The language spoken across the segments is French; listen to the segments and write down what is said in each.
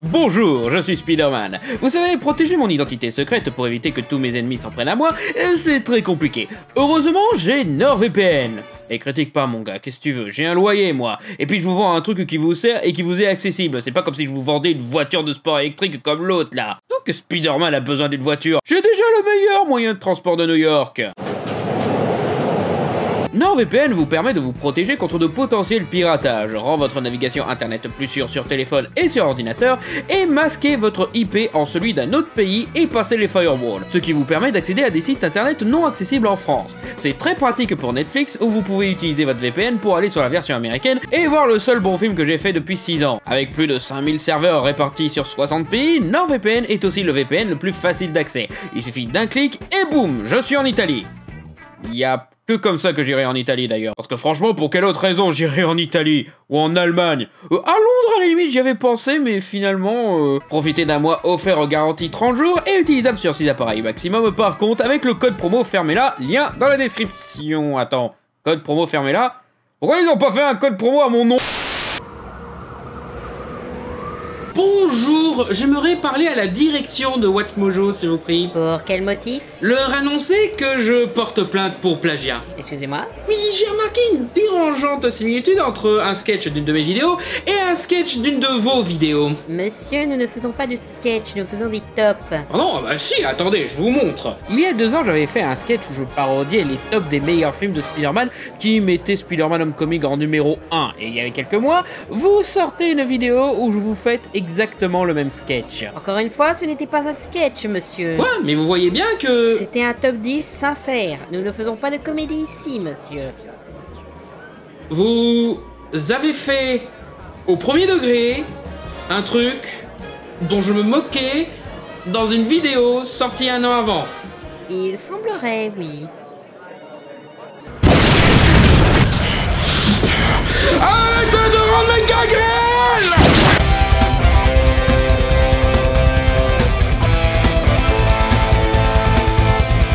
Bonjour, je suis Spider-Man. Vous savez, protéger mon identité secrète pour éviter que tous mes ennemis s'en prennent à moi, c'est très compliqué. Heureusement, j'ai NordVPN. Et critique pas mon gars, qu'est-ce que tu veux, j'ai un loyer moi. Et puis je vous vends un truc qui vous sert et qui vous est accessible. C'est pas comme si je vous vendais une voiture de sport électrique comme l'autre là. Donc Spider-Man a besoin d'une voiture. J'ai déjà le meilleur moyen de transport de New York. NordVPN vous permet de vous protéger contre de potentiels piratages, rend votre navigation internet plus sûre sur téléphone et sur ordinateur, et masquer votre IP en celui d'un autre pays et passer les firewalls, ce qui vous permet d'accéder à des sites internet non accessibles en France. C'est très pratique pour Netflix où vous pouvez utiliser votre VPN pour aller sur la version américaine et voir le seul bon film que j'ai fait depuis 6 ans. Avec plus de 5000 serveurs répartis sur 60 pays, NordVPN est aussi le VPN le plus facile d'accès. Il suffit d'un clic et boum, je suis en Italie. Y'a que comme ça que j'irai en Italie d'ailleurs. Parce que franchement, pour quelle autre raison j'irai en Italie ou en Allemagne à Londres à la limite j'y avais pensé, mais finalement... Profitez d'un mois offert en garantie 30 jours et utilisable sur 6 appareils maximum par contre avec le code promo Fermez-la, lien dans la description. Attends, code promo Fermez-la? Pourquoi ils ont pas fait un code promo à mon nom? Bonjour, j'aimerais parler à la direction de WatchMojo, s'il vous plaît. Pour quel motif? Leur annoncer que je porte plainte pour plagiat. Excusez-moi? Oui, j'ai remarqué une dérangeante similitude entre un sketch d'une de mes vidéos et un sketch d'une de vos vidéos. Monsieur, nous ne faisons pas de sketch, nous faisons des tops. Oh non, bah si, attendez, je vous montre. Il y a 2 ans, j'avais fait un sketch où je parodiais les tops des meilleurs films de Spider-Man qui mettaient Spider-Man Homecoming en numéro 1. Et il y avait quelques mois, vous sortez une vidéo où je vous faites exactement le même sketch. Encore une fois, ce n'était pas un sketch, monsieur. Ouais, mais vous voyez bien que... C'était un top 10 sincère. Nous ne faisons pas de comédie ici, monsieur. Vous avez fait, au premier degré, un truc dont je me moquais dans une vidéo sortie 1 an avant. Il semblerait, oui. Arrêtez de rendre mes gagrelles!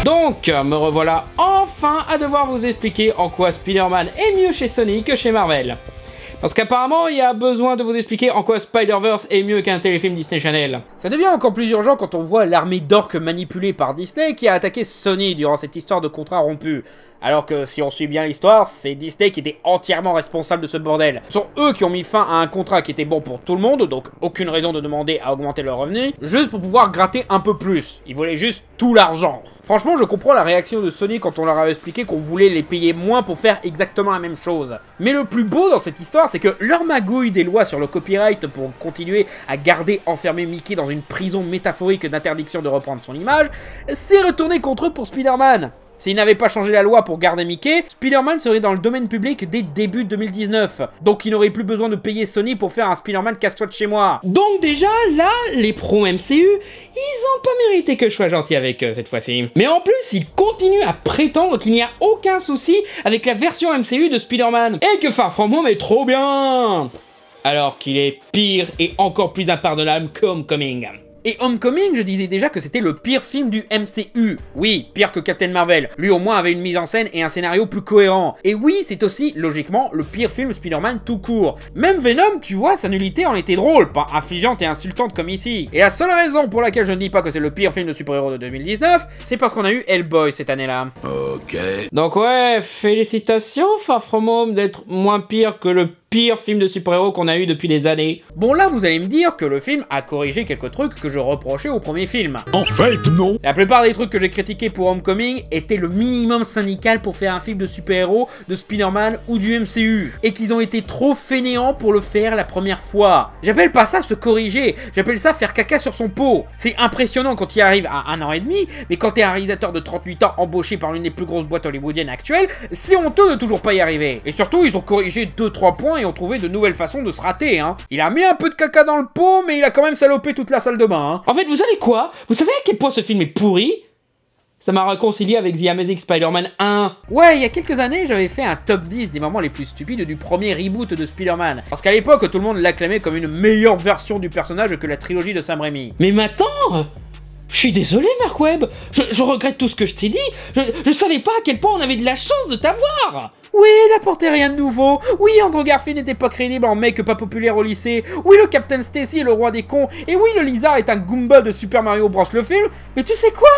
Donc, me revoilà enfin à devoir vous expliquer en quoi Spider-Man est mieux chez Sony que chez Marvel. Parce qu'apparemment, il y a besoin de vous expliquer en quoi Spider-Verse est mieux qu'un téléfilm Disney Channel. Ça devient encore plus urgent quand on voit l'armée d'orques manipulée par Disney qui a attaqué Sony durant cette histoire de contrat rompu. Alors que si on suit bien l'histoire, c'est Disney qui était entièrement responsable de ce bordel. Ce sont eux qui ont mis fin à un contrat qui était bon pour tout le monde, donc aucune raison de demander à augmenter leurs revenus, juste pour pouvoir gratter un peu plus. Ils voulaient juste tout l'argent. Franchement, je comprends la réaction de Sony quand on leur a expliqué qu'on voulait les payer moins pour faire exactement la même chose. Mais le plus beau dans cette histoire, c'est que leur magouille des lois sur le copyright pour continuer à garder enfermé Mickey dans une prison métaphorique d'interdiction de reprendre son image, s'est retourné contre eux pour Spider-Man. S'ils n'avaient pas changé la loi pour garder Mickey, Spider-Man serait dans le domaine public dès début 2019. Donc ils n'auraient plus besoin de payer Sony pour faire un Spider-Man casse-toi de chez moi. Donc déjà, là, les pros MCU, ils ont pas mérité que je sois gentil avec eux cette fois-ci. Mais en plus, ils continuent à prétendre qu'il n'y a aucun souci avec la version MCU de Spider-Man. Et que Far From Home est trop bien. Alors qu'il est pire et encore plus impardonnable que Homecoming. Et Homecoming, je disais déjà que c'était le pire film du MCU. Oui, pire que Captain Marvel. Lui au moins avait une mise en scène et un scénario plus cohérent. Et oui, c'est aussi, logiquement, le pire film Spider-Man tout court. Même Venom, tu vois, sa nullité en était drôle, pas affligeante et insultante comme ici. Et la seule raison pour laquelle je ne dis pas que c'est le pire film de super-héros de 2019, c'est parce qu'on a eu Hellboy cette année-là. Ok. Donc ouais, félicitations Far From Home d'être moins pire que le pire film de super-héros qu'on a eu depuis des années. Bon là, vous allez me dire que le film a corrigé quelques trucs que je reprochais au premier film. En fait, non. La plupart des trucs que j'ai critiqués pour Homecoming étaient le minimum syndical pour faire un film de super-héros, de Spider-Man ou du MCU. Et qu'ils ont été trop fainéants pour le faire la première fois. J'appelle pas ça se corriger, j'appelle ça faire caca sur son pot. C'est impressionnant quand il arrive à 1 an et demi, mais quand t'es un réalisateur de 38 ans embauché par l'une des plus grosses boîtes hollywoodiennes actuelles, c'est honteux de toujours pas y arriver. Et surtout, ils ont corrigé 2-3 points et ont trouvé de nouvelles façons de se rater, hein. Il a mis un peu de caca dans le pot, mais il a quand même salopé toute la salle de bain, hein. En fait, vous savez quoi? Vous savez à quel point ce film est pourri? Ça m'a réconcilié avec The Amazing Spider-Man 1. Ouais, il y a quelques années, j'avais fait un top 10 des moments les plus stupides du premier reboot de Spider-Man. Parce qu'à l'époque, tout le monde l'acclamait comme une meilleure version du personnage que la trilogie de Sam Raimi. Mais maintenant... Je suis désolé, Mark Webb. Je regrette tout ce que je t'ai dit. Je savais pas à quel point on avait de la chance de t'avoir. Oui, il n'apportait rien de nouveau. Oui, Andrew Garfield n'était pas crédible en mec pas populaire au lycée. Oui, le Captain Stacy est le roi des cons. Et oui, le Lizard est un Goomba de Super Mario Bros. Le film. Mais tu sais quoi?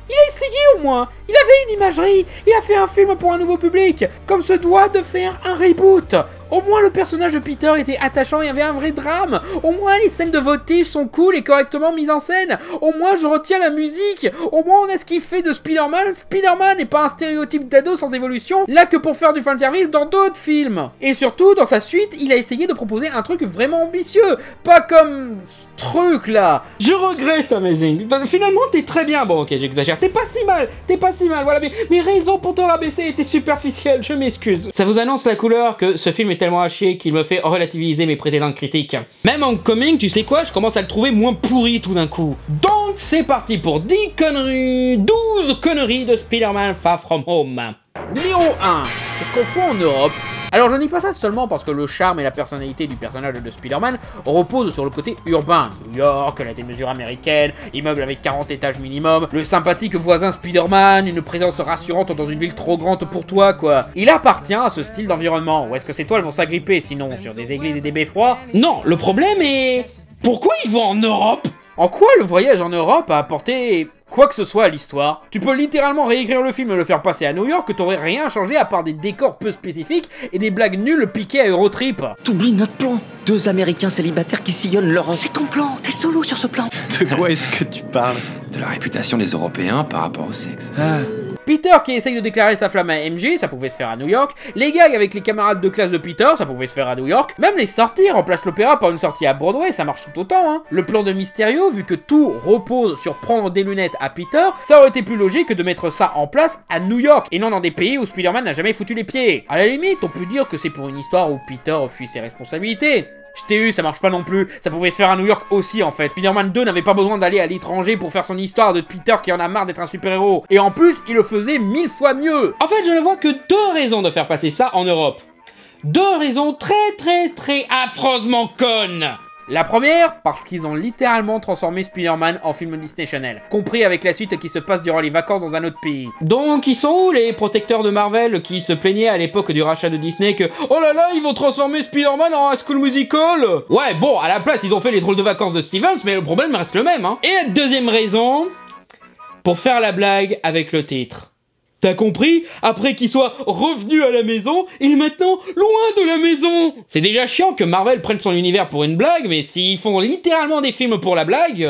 Il a essayé au moins. Il avait une imagerie. Il a fait un film pour un nouveau public. Comme se doit de faire un reboot. Au moins le personnage de Peter était attachant et avait un vrai drame. Au moins les scènes de voltige sont cool et correctement mises en scène. Au moins je retiens la musique. Au moins on a ce qu'il fait de Spider-Man. Spider-Man n'est pas un stéréotype d'ado sans évolution, là que pour faire du fanservice dans d'autres films. Et surtout dans sa suite, il a essayé de proposer un truc vraiment ambitieux. Pas comme ce truc là. Je regrette Amazing. Finalement t'es très bien. Bon ok j'exagère. T'es pas si mal. Voilà mes raisons pour te rabaisser étaient superficielles. Je m'excuse. Ça vous annonce la couleur que ce film est tellement à chier qu'il me fait relativiser mes précédentes critiques. Même Homecoming, tu sais quoi, je commence à le trouver moins pourri tout d'un coup. Donc c'est parti pour 12 conneries de Spider-Man Far From Home. Numéro 1. Qu'est-ce qu'on fout en Europe? Alors je dis pas ça seulement parce que le charme et la personnalité du personnage de Spider-Man reposent sur le côté urbain. New York, la démesure américaine, immeuble avec 40 étages minimum, le sympathique voisin Spider-Man, une présence rassurante dans une ville trop grande pour toi quoi. Il appartient à ce style d'environnement. Ou est-ce que ces toiles vont s'agripper sinon sur des églises et des beffrois? Non, le problème est... Pourquoi ils vont en Europe? En quoi le voyage en Europe a apporté... quoi que ce soit à l'histoire? Tu peux littéralement réécrire le film et le faire passer à New York que t'aurais rien changé à part des décors peu spécifiques et des blagues nulles piquées à Eurotrip. T'oublies notre plan. 2 Américains célibataires qui sillonnent l'Europe. C'est ton plan, t'es solo sur ce plan. De quoi est-ce que tu parles? De la réputation des Européens par rapport au sexe. Peter qui essaye de déclarer sa flamme à MJ, ça pouvait se faire à New York. Les gags avec les camarades de classe de Peter, ça pouvait se faire à New York. Même les sorties remplacent l'opéra par une sortie à Broadway, ça marche tout autant hein. Le plan de Mysterio, vu que tout repose sur prendre des lunettes à Peter, ça aurait été plus logique que de mettre ça en place à New York et non dans des pays où Spider-Man n'a jamais foutu les pieds. À la limite, on peut dire que c'est pour une histoire où Peter fuit ses responsabilités. Je t'ai eu, ça marche pas non plus. Ça pouvait se faire à New York aussi en fait. Spider-Man 2 n'avait pas besoin d'aller à l'étranger pour faire son histoire de Peter qui en a marre d'être un super-héros. Et en plus, il le faisait 1000 fois mieux. En fait, je ne vois que 2 raisons de faire passer ça en Europe. 2 raisons très affreusement connes. La première, parce qu'ils ont littéralement transformé Spider-Man en film Disney Channel, compris avec la suite qui se passe durant les vacances dans un autre pays. Donc ils sont où les protecteurs de Marvel qui se plaignaient à l'époque du rachat de Disney que oh là là, ils vont transformer Spider-Man en High School Musical? Ouais, bon, à la place, ils ont fait les drôles de vacances de Stevens, mais le problème reste le même, hein. Et la deuxième raison, pour faire la blague avec le titre. T'as compris? Après qu'il soit revenu à la maison, il est maintenant loin de la maison. C'est déjà chiant que Marvel prenne son univers pour une blague, mais s'ils font littéralement des films pour la blague...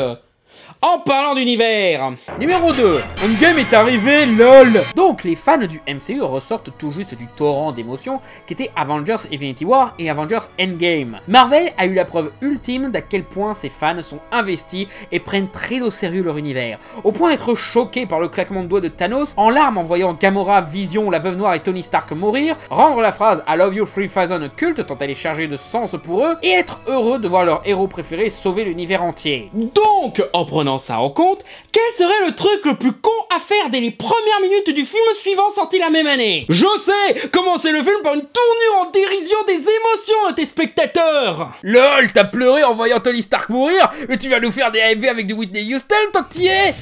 En parlant d'univers, numéro 2, Endgame est arrivé, lol. Donc les fans du MCU ressortent tout juste du torrent d'émotions qu'étaient Avengers Infinity War et Avengers Endgame. Marvel a eu la preuve ultime d'à quel point ses fans sont investis et prennent très au sérieux leur univers, au point d'être choqués par le claquement de doigts de Thanos, en larmes en voyant Gamora, Vision, la Veuve Noire et Tony Stark mourir, rendre la phrase I love you 3000 culte tant elle est chargée de sens pour eux, et être heureux de voir leur héros préféré sauver l'univers entier. Donc, en prenant ça en compte, quel serait le truc le plus con à faire dès les premières minutes du film suivant sorti la même année? Je sais! Commencer le film par une tournure en dérision des émotions de tes spectateurs! LOL, t'as pleuré en voyant Tony Stark mourir, mais tu vas nous faire des AMV avec du Whitney Houston tant que t'y es!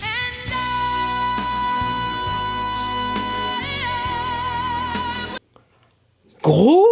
Gros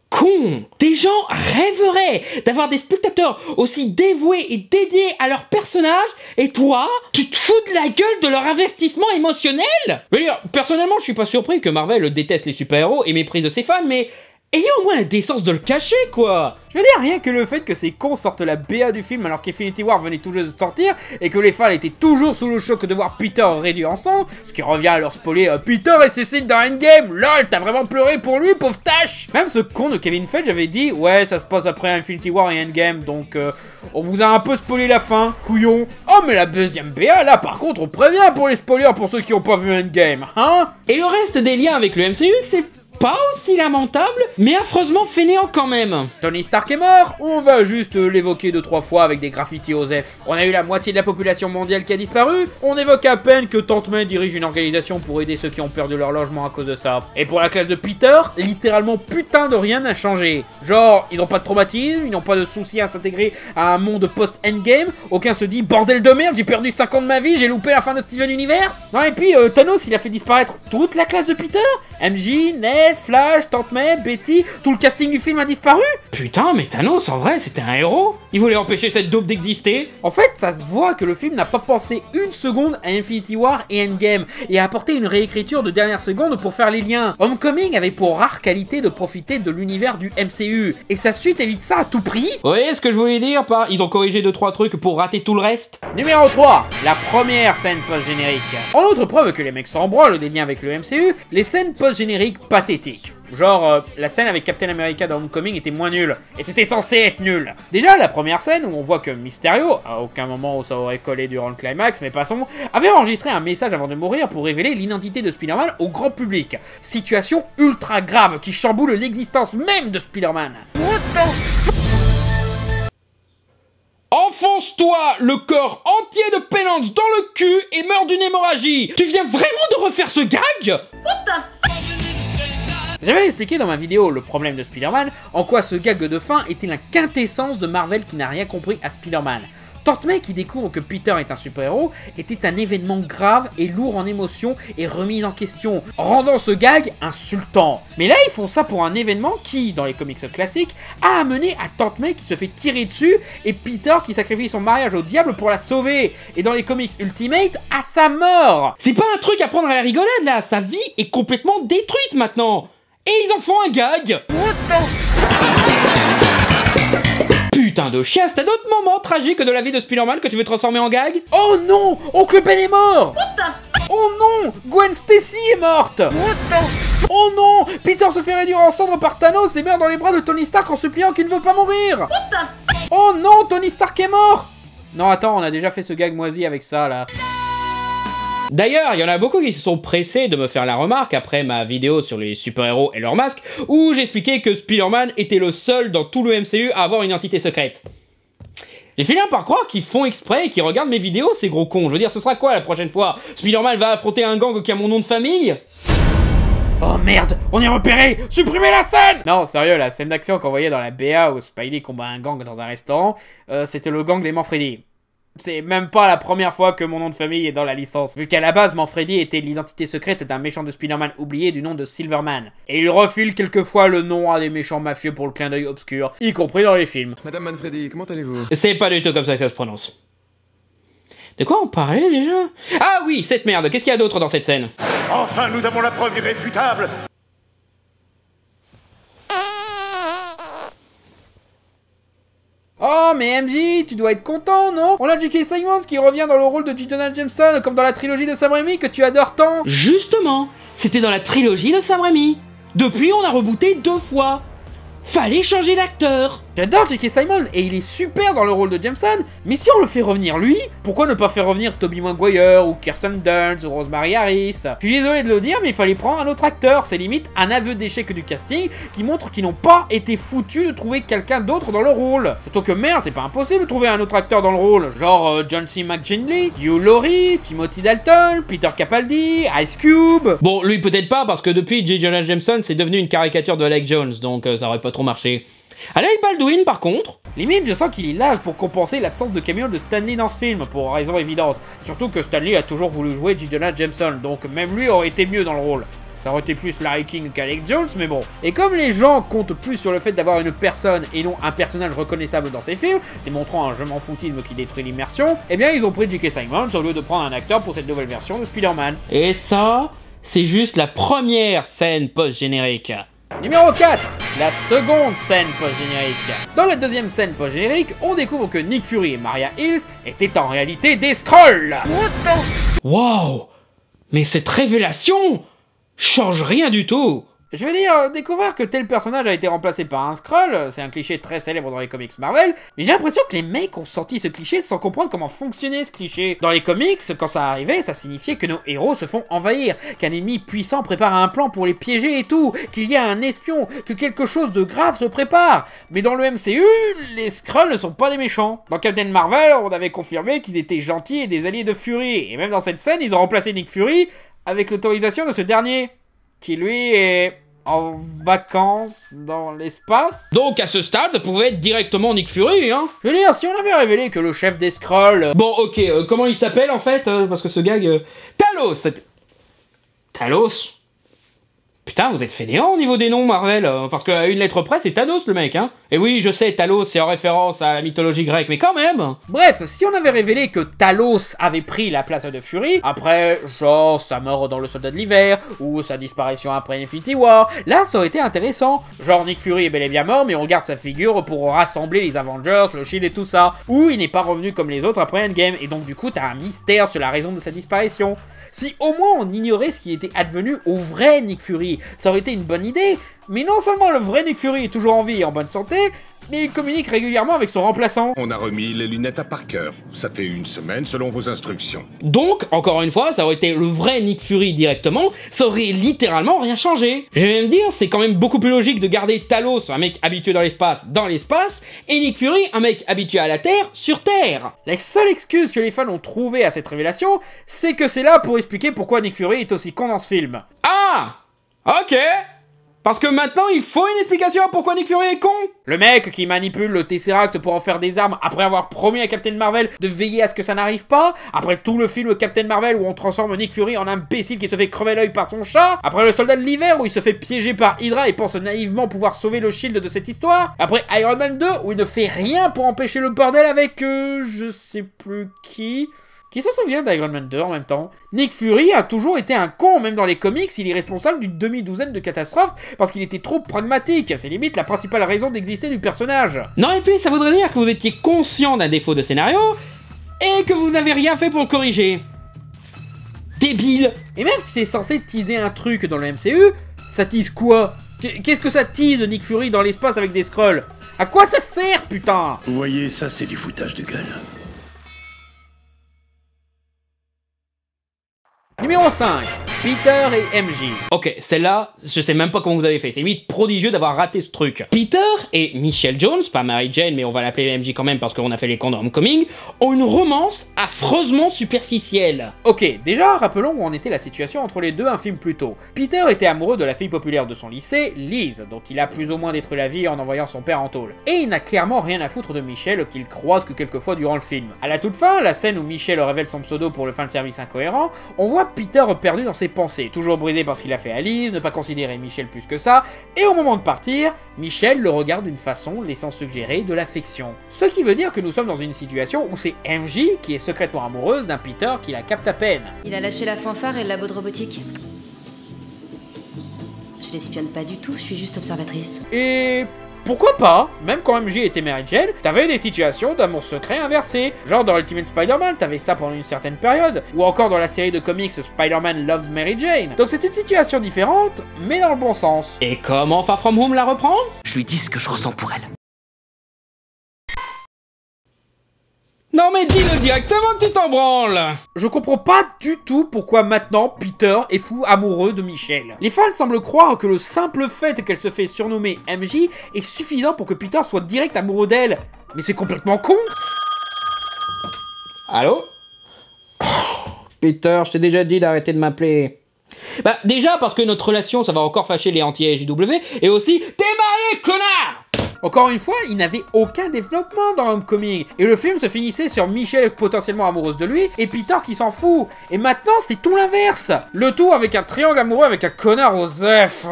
con. Des gens rêveraient d'avoir des spectateurs aussi dévoués et dédiés à leur personnage, et toi, tu te fous de la gueule de leur investissement émotionnel? Je veux dire, personnellement, je suis pas surpris que Marvel déteste les super-héros et méprise ses fans, mais ayez au moins la décence de le cacher, quoi. Je veux dire, rien que le fait que ces cons sortent la BA du film alors qu'Infinity War venait tout juste de sortir, et que les fans étaient toujours sous le choc de voir Peter réduit en sang, ce qui revient à leur spoiler Peter et Cécile dans Endgame, lol, t'as vraiment pleuré pour lui, pauvre tâche. Même ce con de Kevin Feige avait dit, ouais, ça se passe après Infinity War et Endgame, donc on vous a un peu spoilé la fin, couillon. Oh, mais la deuxième BA, là, par contre, on prévient pour les spoilers pour ceux qui ont pas vu Endgame, hein. Et le reste des liens avec le MCU, c'est pas aussi lamentable, mais affreusement fainéant quand même. Tony Stark est mort, on va juste l'évoquer 2-3 fois avec des graffitis Osef. On a eu la moitié de la population mondiale qui a disparu, on évoque à peine que Tante May dirige une organisation pour aider ceux qui ont perdu leur logement à cause de ça. Et pour la classe de Peter, littéralement putain de rien n'a changé. Genre, ils ont pas de traumatisme, ils n'ont pas de soucis à s'intégrer à un monde post-endgame, aucun se dit bordel de merde, j'ai perdu 5 ans de ma vie, j'ai loupé la fin de Steven Universe. Non, et puis Thanos il a fait disparaître toute la classe de Peter, MJ, Ned, Marvel, Flash, Tante May, Betty, tout le casting du film a disparu? Putain, mais Thanos, en vrai, c'était un héros. Il voulait empêcher cette dope d'exister. En fait, ça se voit que le film n'a pas pensé une seconde à Infinity War et Endgame, et a apporté une réécriture de dernière seconde pour faire les liens. Homecoming avait pour rare qualité de profiter de l'univers du MCU, et sa suite évite ça à tout prix. Vous voyez ce que je voulais dire par ils ont corrigé 2-3 trucs pour rater tout le reste? Numéro 3, la première scène post-générique. En autre preuve que les mecs s'en branlent des liens avec le MCU, les scènes post-génériques pathétiques. Genre, la scène avec Captain America dans Homecoming était moins nulle, et c'était censé être nul. Déjà, la première scène où on voit que Mysterio, à aucun moment où ça aurait collé durant le climax, mais passons, avait enregistré un message avant de mourir pour révéler l'identité de Spider-Man au grand public. Situation ultra grave qui chamboule l'existence même de Spider-Man. Enfonce-toi le corps entier de Penance dans le cul et meurs d'une hémorragie. Tu viens vraiment de refaire ce gag? J'avais expliqué dans ma vidéo le problème de Spider-Man, en quoi ce gag de fin était la quintessence de Marvel qui n'a rien compris à Spider-Man. Tante May qui découvre que Peter est un super-héros était un événement grave et lourd en émotions et remise en question, rendant ce gag insultant. Mais là ils font ça pour un événement qui, dans les comics classiques, a amené à Tante May qui se fait tirer dessus et Peter qui sacrifie son mariage au diable pour la sauver, et dans les comics Ultimate, à sa mort. C'est pas un truc à prendre à la rigolade là, sa vie est complètement détruite maintenant. Et ils en font un gag. Putain de chiasse, t'as d'autres moments tragiques de la vie de Spider-Man que tu veux transformer en gag? Oh non, Oncle Ben est mort. Oh non, Gwen Stacy est morte. Oh non, Peter se fait réduire en cendres par Thanos et meurt dans les bras de Tony Stark en suppliant qu'il ne veut pas mourir. Oh non, Tony Stark est mort. Non attends, on a déjà fait ce gag moisi avec ça là. D'ailleurs, il y en a beaucoup qui se sont pressés de me faire la remarque après ma vidéo sur les super-héros et leurs masques, où j'expliquais que Spider-Man était le seul dans tout le MCU à avoir une identité secrète. J'ai fini par croire qu'ils font exprès et qu'ils regardent mes vidéos, ces gros cons. Je veux dire, ce sera quoi la prochaine fois? Spider-Man va affronter un gang qui a mon nom de famille? Oh merde, on est repéré. Supprimez la scène. Non, sérieux, la scène d'action qu'on voyait dans la BA où Spidey combat un gang dans un restaurant, c'était le gang des Manfredi. C'est même pas la première fois que mon nom de famille est dans la licence, vu qu'à la base, Manfredi était l'identité secrète d'un méchant de Spider-Man oublié du nom de Silverman. Et il refile quelquefois le nom à des méchants mafieux pour le clin d'œil obscur, y compris dans les films. Madame Manfredi, comment allez-vous? C'est pas du tout comme ça que ça se prononce. De quoi on parlait déjà? Ah oui, cette merde, qu'est-ce qu'il y a d'autre dans cette scène? Enfin, nous avons la preuve irréfutable. Oh mais MJ, tu dois être content, non? On a J.K. Simmons qui revient dans le rôle de J. Jonah Jameson, comme dans la trilogie de Sam Raimi que tu adores tant. Justement, c'était dans la trilogie de Sam Raimi. Depuis, on a rebooté 2 fois. Fallait changer d'acteur. J'adore J.K. Simmons et il est super dans le rôle de Jameson, mais si on le fait revenir lui, pourquoi ne pas faire revenir Tobey Maguire ou Kirsten Dunst ou Rosemary Harris? Je suis désolé de le dire, mais il fallait prendre un autre acteur, c'est limite un aveu d'échec du casting qui montre qu'ils n'ont pas été foutus de trouver quelqu'un d'autre dans le rôle. Surtout que merde, c'est pas impossible de trouver un autre acteur dans le rôle, genre John C. McGinley, Hugh Laurie, Timothy Dalton, Peter Capaldi, Ice Cube... Bon, lui peut-être pas, parce que depuis J. Jonah Jameson, c'est devenu une caricature de Alec Jones, donc ça aurait pas trop marché. Alec Baldwin, par contre... Limite, je sens qu'il est là pour compenser l'absence de caméo de Stanley dans ce film, pour raison évidente. Surtout que Stanley a toujours voulu jouer J. Jonah Jameson, donc même lui aurait été mieux dans le rôle. Ça aurait été plus Larry King qu'Alec Jones, mais bon. Et comme les gens comptent plus sur le fait d'avoir une personne et non un personnage reconnaissable dans ces films, démontrant un je m'en foutisme qui détruit l'immersion, eh bien ils ont pris J.K. Simmons au lieu de prendre un acteur pour cette nouvelle version de Spider-Man. Et ça, c'est juste la première scène post-générique. Numéro 4, la seconde scène post-générique. Dans la deuxième scène post-générique, on découvre que Nick Fury et Maria Hills étaient en réalité des Skrulls. Waouh! Mais cette révélation change rien du tout. Je veux dire, découvrir que tel personnage a été remplacé par un Skrull, c'est un cliché très célèbre dans les comics Marvel, mais j'ai l'impression que les mecs ont sorti ce cliché sans comprendre comment fonctionnait ce cliché. Dans les comics, quand ça arrivait, ça signifiait que nos héros se font envahir, qu'un ennemi puissant prépare un plan pour les piéger et tout, qu'il y a un espion, que quelque chose de grave se prépare. Mais dans le MCU, les Skrulls ne sont pas des méchants. Dans Captain Marvel, on avait confirmé qu'ils étaient gentils et des alliés de Fury, et même dans cette scène, ils ont remplacé Nick Fury avec l'autorisation de ce dernier, qui lui est... en vacances dans l'espace. Donc à ce stade, ça pouvait être directement Nick Fury, hein. Je veux dire, si on avait révélé que le chef des Skrulls... Bon, ok, comment il s'appelle en fait? Parce que ce gag... Talos! Talos? Putain, vous êtes fainéant au niveau des noms, Marvel, parce qu'à une lettre près, c'est Thanos, le mec, hein. Et oui, je sais, Talos, c'est en référence à la mythologie grecque, mais quand même. Bref, si on avait révélé que Talos avait pris la place de Fury, après, genre, sa mort dans le Soldat de l'Hiver, ou sa disparition après Infinity War, là, ça aurait été intéressant. Genre, Nick Fury est bel et bien mort, mais on garde sa figure pour rassembler les Avengers, le Shield et tout ça. Ou il n'est pas revenu comme les autres après Endgame, et donc du coup, t'as un mystère sur la raison de sa disparition. Si au moins on ignorait ce qui était advenu au vrai Nick Fury, ça aurait été une bonne idée. Mais non seulement le vrai Nick Fury est toujours en vie et en bonne santé, mais il communique régulièrement avec son remplaçant. On a remis les lunettes à Parker. Ça fait une semaine selon vos instructions. Donc, encore une fois, ça aurait été le vrai Nick Fury directement, ça aurait littéralement rien changé. Je vais même dire, c'est quand même beaucoup plus logique de garder Talos, un mec habitué dans l'espace, et Nick Fury, un mec habitué à la Terre, sur Terre. La seule excuse que les fans ont trouvée à cette révélation, c'est que c'est là pour expliquer pourquoi Nick Fury est aussi con dans ce film. Ah, ok. Parce que maintenant, il faut une explication à pourquoi Nick Fury est con. Le mec qui manipule le Tesseract pour en faire des armes après avoir promis à Captain Marvel de veiller à ce que ça n'arrive pas, après tout le film Captain Marvel où on transforme Nick Fury en imbécile qui se fait crever l'œil par son chat, après le Soldat de l'Hiver où il se fait piéger par Hydra et pense naïvement pouvoir sauver le Shield de cette histoire, après Iron Man 2 où il ne fait rien pour empêcher le bordel avec je sais plus qui... Qui se souvient d'Iron Man 2 en même temps? Nick Fury a toujours été un con, même dans les comics, il est responsable d'une demi-douzaine de catastrophes parce qu'il était trop pragmatique, c'est limite la principale raison d'exister du personnage. Non, et puis ça voudrait dire que vous étiez conscient d'un défaut de scénario et que vous n'avez rien fait pour le corriger. Débile. Et même si c'est censé teaser un truc dans le MCU, ça tease quoi? Qu'est-ce que ça tease Nick Fury dans l'espace avec des Skrulls? À quoi ça sert, putain? Vous voyez, ça c'est du foutage de gueule. Numéro 5, Peter et MJ. Ok, celle-là, je sais même pas comment vous avez fait. C'est limite prodigieux d'avoir raté ce truc. Peter et Michelle Jones, pas Mary Jane, mais on va l'appeler MJ quand même parce qu'on a fait les cons de Homecoming, ont une romance affreusement superficielle. Ok, déjà, rappelons où en était la situation entre les deux un film plus tôt. Peter était amoureux de la fille populaire de son lycée, Liz, dont il a plus ou moins détruit la vie en envoyant son père en tôle. Et il n'a clairement rien à foutre de Michelle qu'il croise que quelques fois durant le film. À la toute fin, la scène où Michelle révèle son pseudo pour le fanservice incohérent, on voit Peter perdu dans ses pensées, toujours brisé par ce qu'il a fait à Liz, ne pas considérer Michelle plus que ça, et au moment de partir, Michelle le regarde d'une façon laissant suggérer de l'affection. Ce qui veut dire que nous sommes dans une situation où c'est MJ qui est secrètement amoureuse d'un Peter qui la capte à peine. Il a lâché la fanfare et le labo de robotique. Je l'espionne pas du tout, je suis juste observatrice. Et... pourquoi pas? Même quand MJ était Mary Jane, t'avais des situations d'amour secret inversées. Genre dans Ultimate Spider-Man, t'avais ça pendant une certaine période. Ou encore dans la série de comics Spider-Man Loves Mary Jane. Donc c'est une situation différente, mais dans le bon sens. Et comment Far From Home la reprend? Je lui dis ce que je ressens pour elle. Non mais dis-le directement que tu t'en branles. Je comprends pas du tout pourquoi maintenant Peter est fou amoureux de Michelle. Les fans semblent croire que le simple fait qu'elle se fait surnommer MJ est suffisant pour que Peter soit direct amoureux d'elle. Mais c'est complètement con. Allô? Peter, je t'ai déjà dit d'arrêter de m'appeler. Bah déjà parce que notre relation ça va encore fâcher les anti-AJW et aussi t'es marié, connard! Encore une fois, il n'avait aucun développement dans Homecoming, et le film se finissait sur Michelle potentiellement amoureuse de lui, et Peter qui s'en fout. Et maintenant, c'est tout l'inverse. Le tout avec un triangle amoureux avec un connard aux F.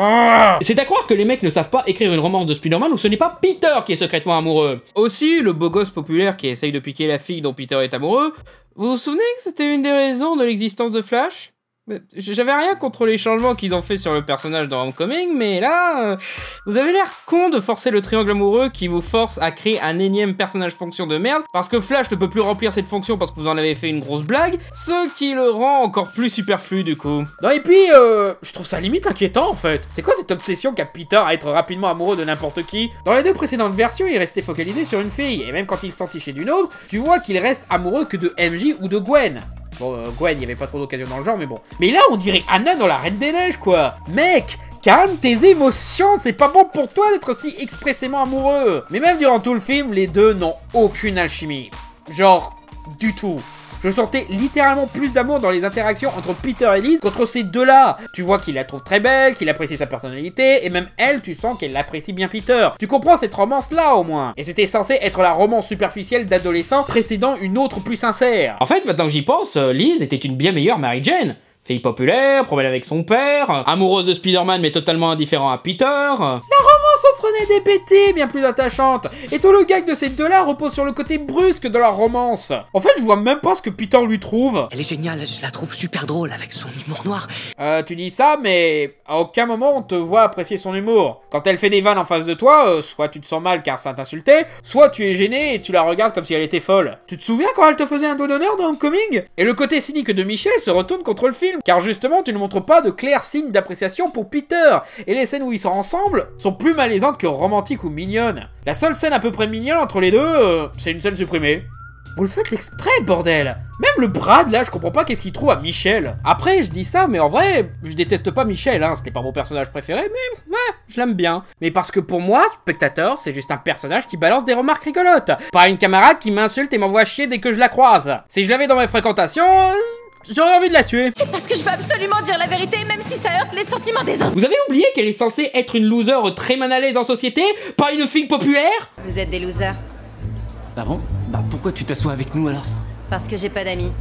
C'est à croire que les mecs ne savent pas écrire une romance de Spider-Man où ce n'est pas Peter qui est secrètement amoureux. Aussi, le beau gosse populaire qui essaye de piquer la fille dont Peter est amoureux, vous vous souvenez que c'était une des raisons de l'existence de Flash ? J'avais rien contre les changements qu'ils ont fait sur le personnage dans Homecoming, mais là, vous avez l'air con de forcer le triangle amoureux qui vous force à créer un énième personnage fonction de merde, parce que Flash ne peut plus remplir cette fonction parce que vous en avez fait une grosse blague, ce qui le rend encore plus superflu du coup. Non et puis, je trouve ça limite inquiétant en fait. C'est quoi cette obsession qu'a Peter à être rapidement amoureux de n'importe qui? Dans les deux précédentes versions, il restait focalisé sur une fille, et même quand il s'entichait d'une autre, tu vois qu'il reste amoureux que de MJ ou de Gwen. Bon, Gwen, il y avait pas trop d'occasion dans le genre, mais bon. Mais là, on dirait Anna dans la Reine des Neiges, quoi. Mec, calme tes émotions, c'est pas bon pour toi d'être si expressément amoureux. Mais même durant tout le film, les deux n'ont aucune alchimie. Genre, du tout. Je sentais littéralement plus d'amour dans les interactions entre Peter et Liz qu'entre ces deux-là. Tu vois qu'il la trouve très belle, qu'il apprécie sa personnalité, et même elle, tu sens qu'elle apprécie bien Peter. Tu comprends cette romance-là, au moins. Et c'était censé être la romance superficielle d'adolescent précédant une autre plus sincère. En fait, maintenant que j'y pense, Liz était une bien meilleure Mary Jane. Fille populaire, problème avec son père, amoureuse de Spider-Man mais totalement indifférent à Peter. Entre Ned et Betty, bien plus attachante. Et tout le gag de ces deux-là repose sur le côté brusque de leur romance. En fait, je vois même pas ce que Peter lui trouve. Elle est géniale, je la trouve super drôle avec son humour noir. Tu dis ça, mais à aucun moment on te voit apprécier son humour. Quand elle fait des vannes en face de toi, soit tu te sens mal car ça t'insultait, soit tu es gêné et tu la regardes comme si elle était folle. Tu te souviens quand elle te faisait un doigt d'honneur dans Homecoming? Et le côté cynique de Michel se retourne contre le film, car justement tu ne montres pas de clairs signes d'appréciation pour Peter, et les scènes où ils sont ensemble sont plus malaisantes que romantiques ou mignonnes. La seule scène à peu près mignonne entre les deux, c'est une scène supprimée. Vous le faites exprès, bordel! Même le Brad, là, je comprends pas qu'est-ce qu'il trouve à Michel. Après, je dis ça, mais en vrai, je déteste pas Michel, hein, c'était pas mon personnage préféré, mais ouais, je l'aime bien. Mais parce que pour moi, spectateur, c'est juste un personnage qui balance des remarques rigolotes. Pas une camarade qui m'insulte et m'envoie chier dès que je la croise. Si je l'avais dans mes fréquentations... j'aurais envie de la tuer. C'est parce que je veux absolument dire la vérité, même si ça heurte les sentiments des autres. Vous avez oublié qu'elle est censée être une loser très mal à l'aise en société, pas une fille populaire? Vous êtes des losers. Ah bon? Bah pourquoi tu t'assois avec nous alors? Parce que j'ai pas d'amis.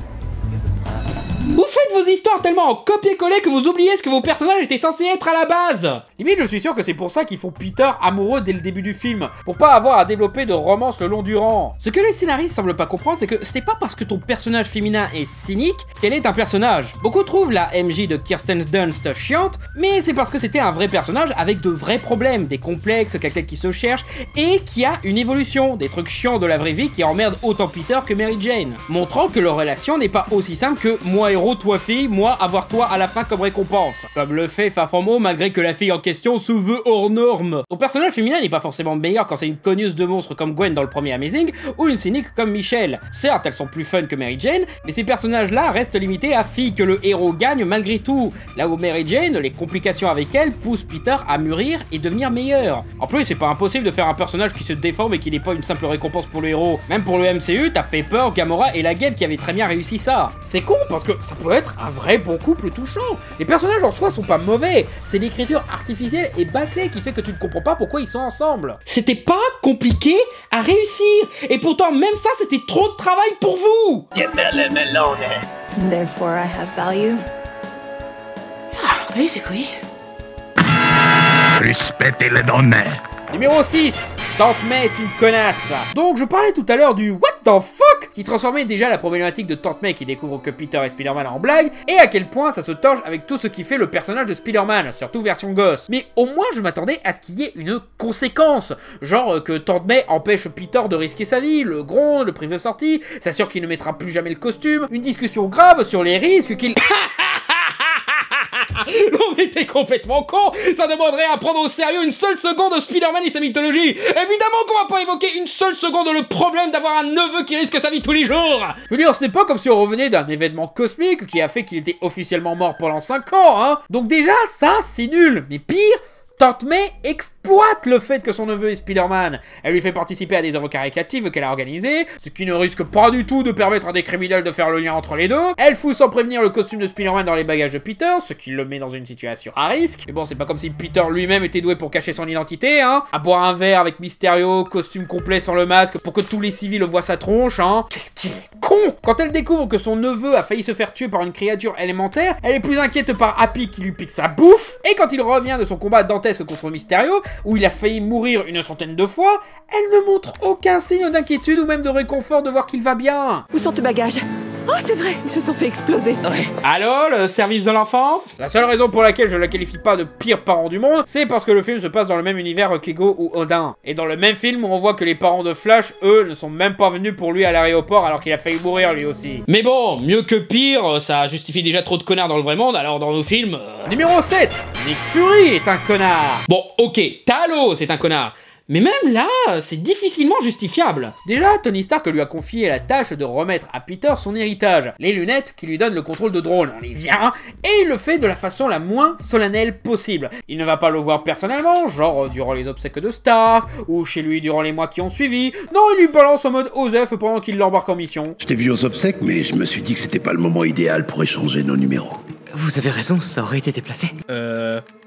Vous faites vos histoires tellement en copier-coller que vous oubliez ce que vos personnages étaient censés être à la base. Limite, je suis sûr que c'est pour ça qu'ils font Peter amoureux dès le début du film, pour pas avoir à développer de romance le long durant. Ce que les scénaristes semblent pas comprendre, c'est que c'est pas parce que ton personnage féminin est cynique qu'elle est un personnage. Beaucoup trouvent la MJ de Kirsten Dunst chiante, mais c'est parce que c'était un vrai personnage avec de vrais problèmes, des complexes, quelqu'un qui se cherche, et qui a une évolution, des trucs chiants de la vraie vie qui emmerdent autant Peter que Mary Jane, montrant que leur relation n'est pas aussi simple que moi héros, toi fille, moi avoir toi à la fin comme récompense. Comme le fait Far From Home, malgré que la fille en question se veut hors norme. Ton personnage féminin n'est pas forcément meilleur quand c'est une cogneuse de monstre comme Gwen dans le premier Amazing, ou une cynique comme Michelle. Certes, elles sont plus fun que Mary Jane, mais ces personnages-là restent limités à filles que le héros gagne malgré tout. Là où Mary Jane, les complications avec elle poussent Peter à mûrir et devenir meilleur. En plus, c'est pas impossible de faire un personnage qui se déforme et qui n'est pas une simple récompense pour le héros. Même pour le MCU, t'as Pepper, Gamora et la Guêpe qui avaient très bien réussi ça. C'est con parce que ça peut être un vrai bon couple touchant. Les personnages en soi sont pas mauvais, c'est l'écriture artificielle et bâclée qui fait que tu ne comprends pas pourquoi ils sont ensemble. C'était pas compliqué à réussir, et pourtant même ça c'était trop de travail pour vous. Therefore, I have value. Basically. Rispettez les données. Numéro 6, Tante May est une connasse. Donc je parlais tout à l'heure du what the fuck qui transformait déjà la problématique de Tante May qui découvre que Peter est Spider-Man en blague, et à quel point ça se torche avec tout ce qui fait le personnage de Spider-Man, surtout version gosse. Mais au moins je m'attendais à ce qu'il y ait une conséquence, genre que Tante May empêche Peter de risquer sa vie, le gronde, le prive de sortie, s'assure qu'il ne mettra plus jamais le costume, une discussion grave sur les risques qu'il... Non mais t'es complètement con. Ça demanderait à prendre au sérieux une seule seconde Spider-Man et sa mythologie. Évidemment qu'on va pas évoquer une seule seconde le problème d'avoir un neveu qui risque sa vie tous les jours. Je veux dire, ce n'est pas comme si on revenait d'un événement cosmique qui a fait qu'il était officiellement mort pendant 5 ans, hein. Donc déjà, ça, c'est nul. Mais pire... Tante May exploite le fait que son neveu est Spider-Man. Elle lui fait participer à des œuvres caricatives qu'elle a organisées, ce qui ne risque pas du tout de permettre à des criminels de faire le lien entre les deux. Elle fout sans prévenir le costume de Spider-Man dans les bagages de Peter, ce qui le met dans une situation à risque. Mais bon, c'est pas comme si Peter lui-même était doué pour cacher son identité, hein. À boire un verre avec Mysterio, costume complet sans le masque, pour que tous les civils voient sa tronche, hein. Qu'est-ce qu'il est con! Quand elle découvre que son neveu a failli se faire tuer par une créature élémentaire, elle est plus inquiète par Happy qui lui pique sa bouffe, et quand il revient de son combat dantesque contre Mysterio, où il a failli mourir une centaine de fois, elle ne montre aucun signe d'inquiétude ou même de réconfort de voir qu'il va bien. Où sont tes bagages? Oh, c'est vrai, ils se sont fait exploser. Ouais. Allô, le service de l'enfance? La seule raison pour laquelle je la qualifie pas de pire parent du monde, c'est parce que le film se passe dans le même univers qu'Ego ou Odin. Et dans le même film, on voit que les parents de Flash, eux, ne sont même pas venus pour lui à l'aéroport alors qu'il a failli mourir lui aussi. Mais bon, mieux que pire, ça justifie déjà trop de connards dans le vrai monde, alors dans nos films... Numéro 7, Nick Fury est un connard. Bon, ok, Talos c'est un connard. Mais même là, c'est difficilement justifiable. Déjà, Tony Stark lui a confié la tâche de remettre à Peter son héritage, les lunettes qui lui donnent le contrôle de drone. On y vient, et il le fait de la façon la moins solennelle possible. Il ne va pas le voir personnellement, genre durant les obsèques de Stark, ou chez lui durant les mois qui ont suivi. Non, il lui balance en mode Osef pendant qu'il l'embarque en mission. Je t'ai vu aux obsèques, mais je me suis dit que c'était pas le moment idéal pour échanger nos numéros. Vous avez raison, ça aurait été déplacé.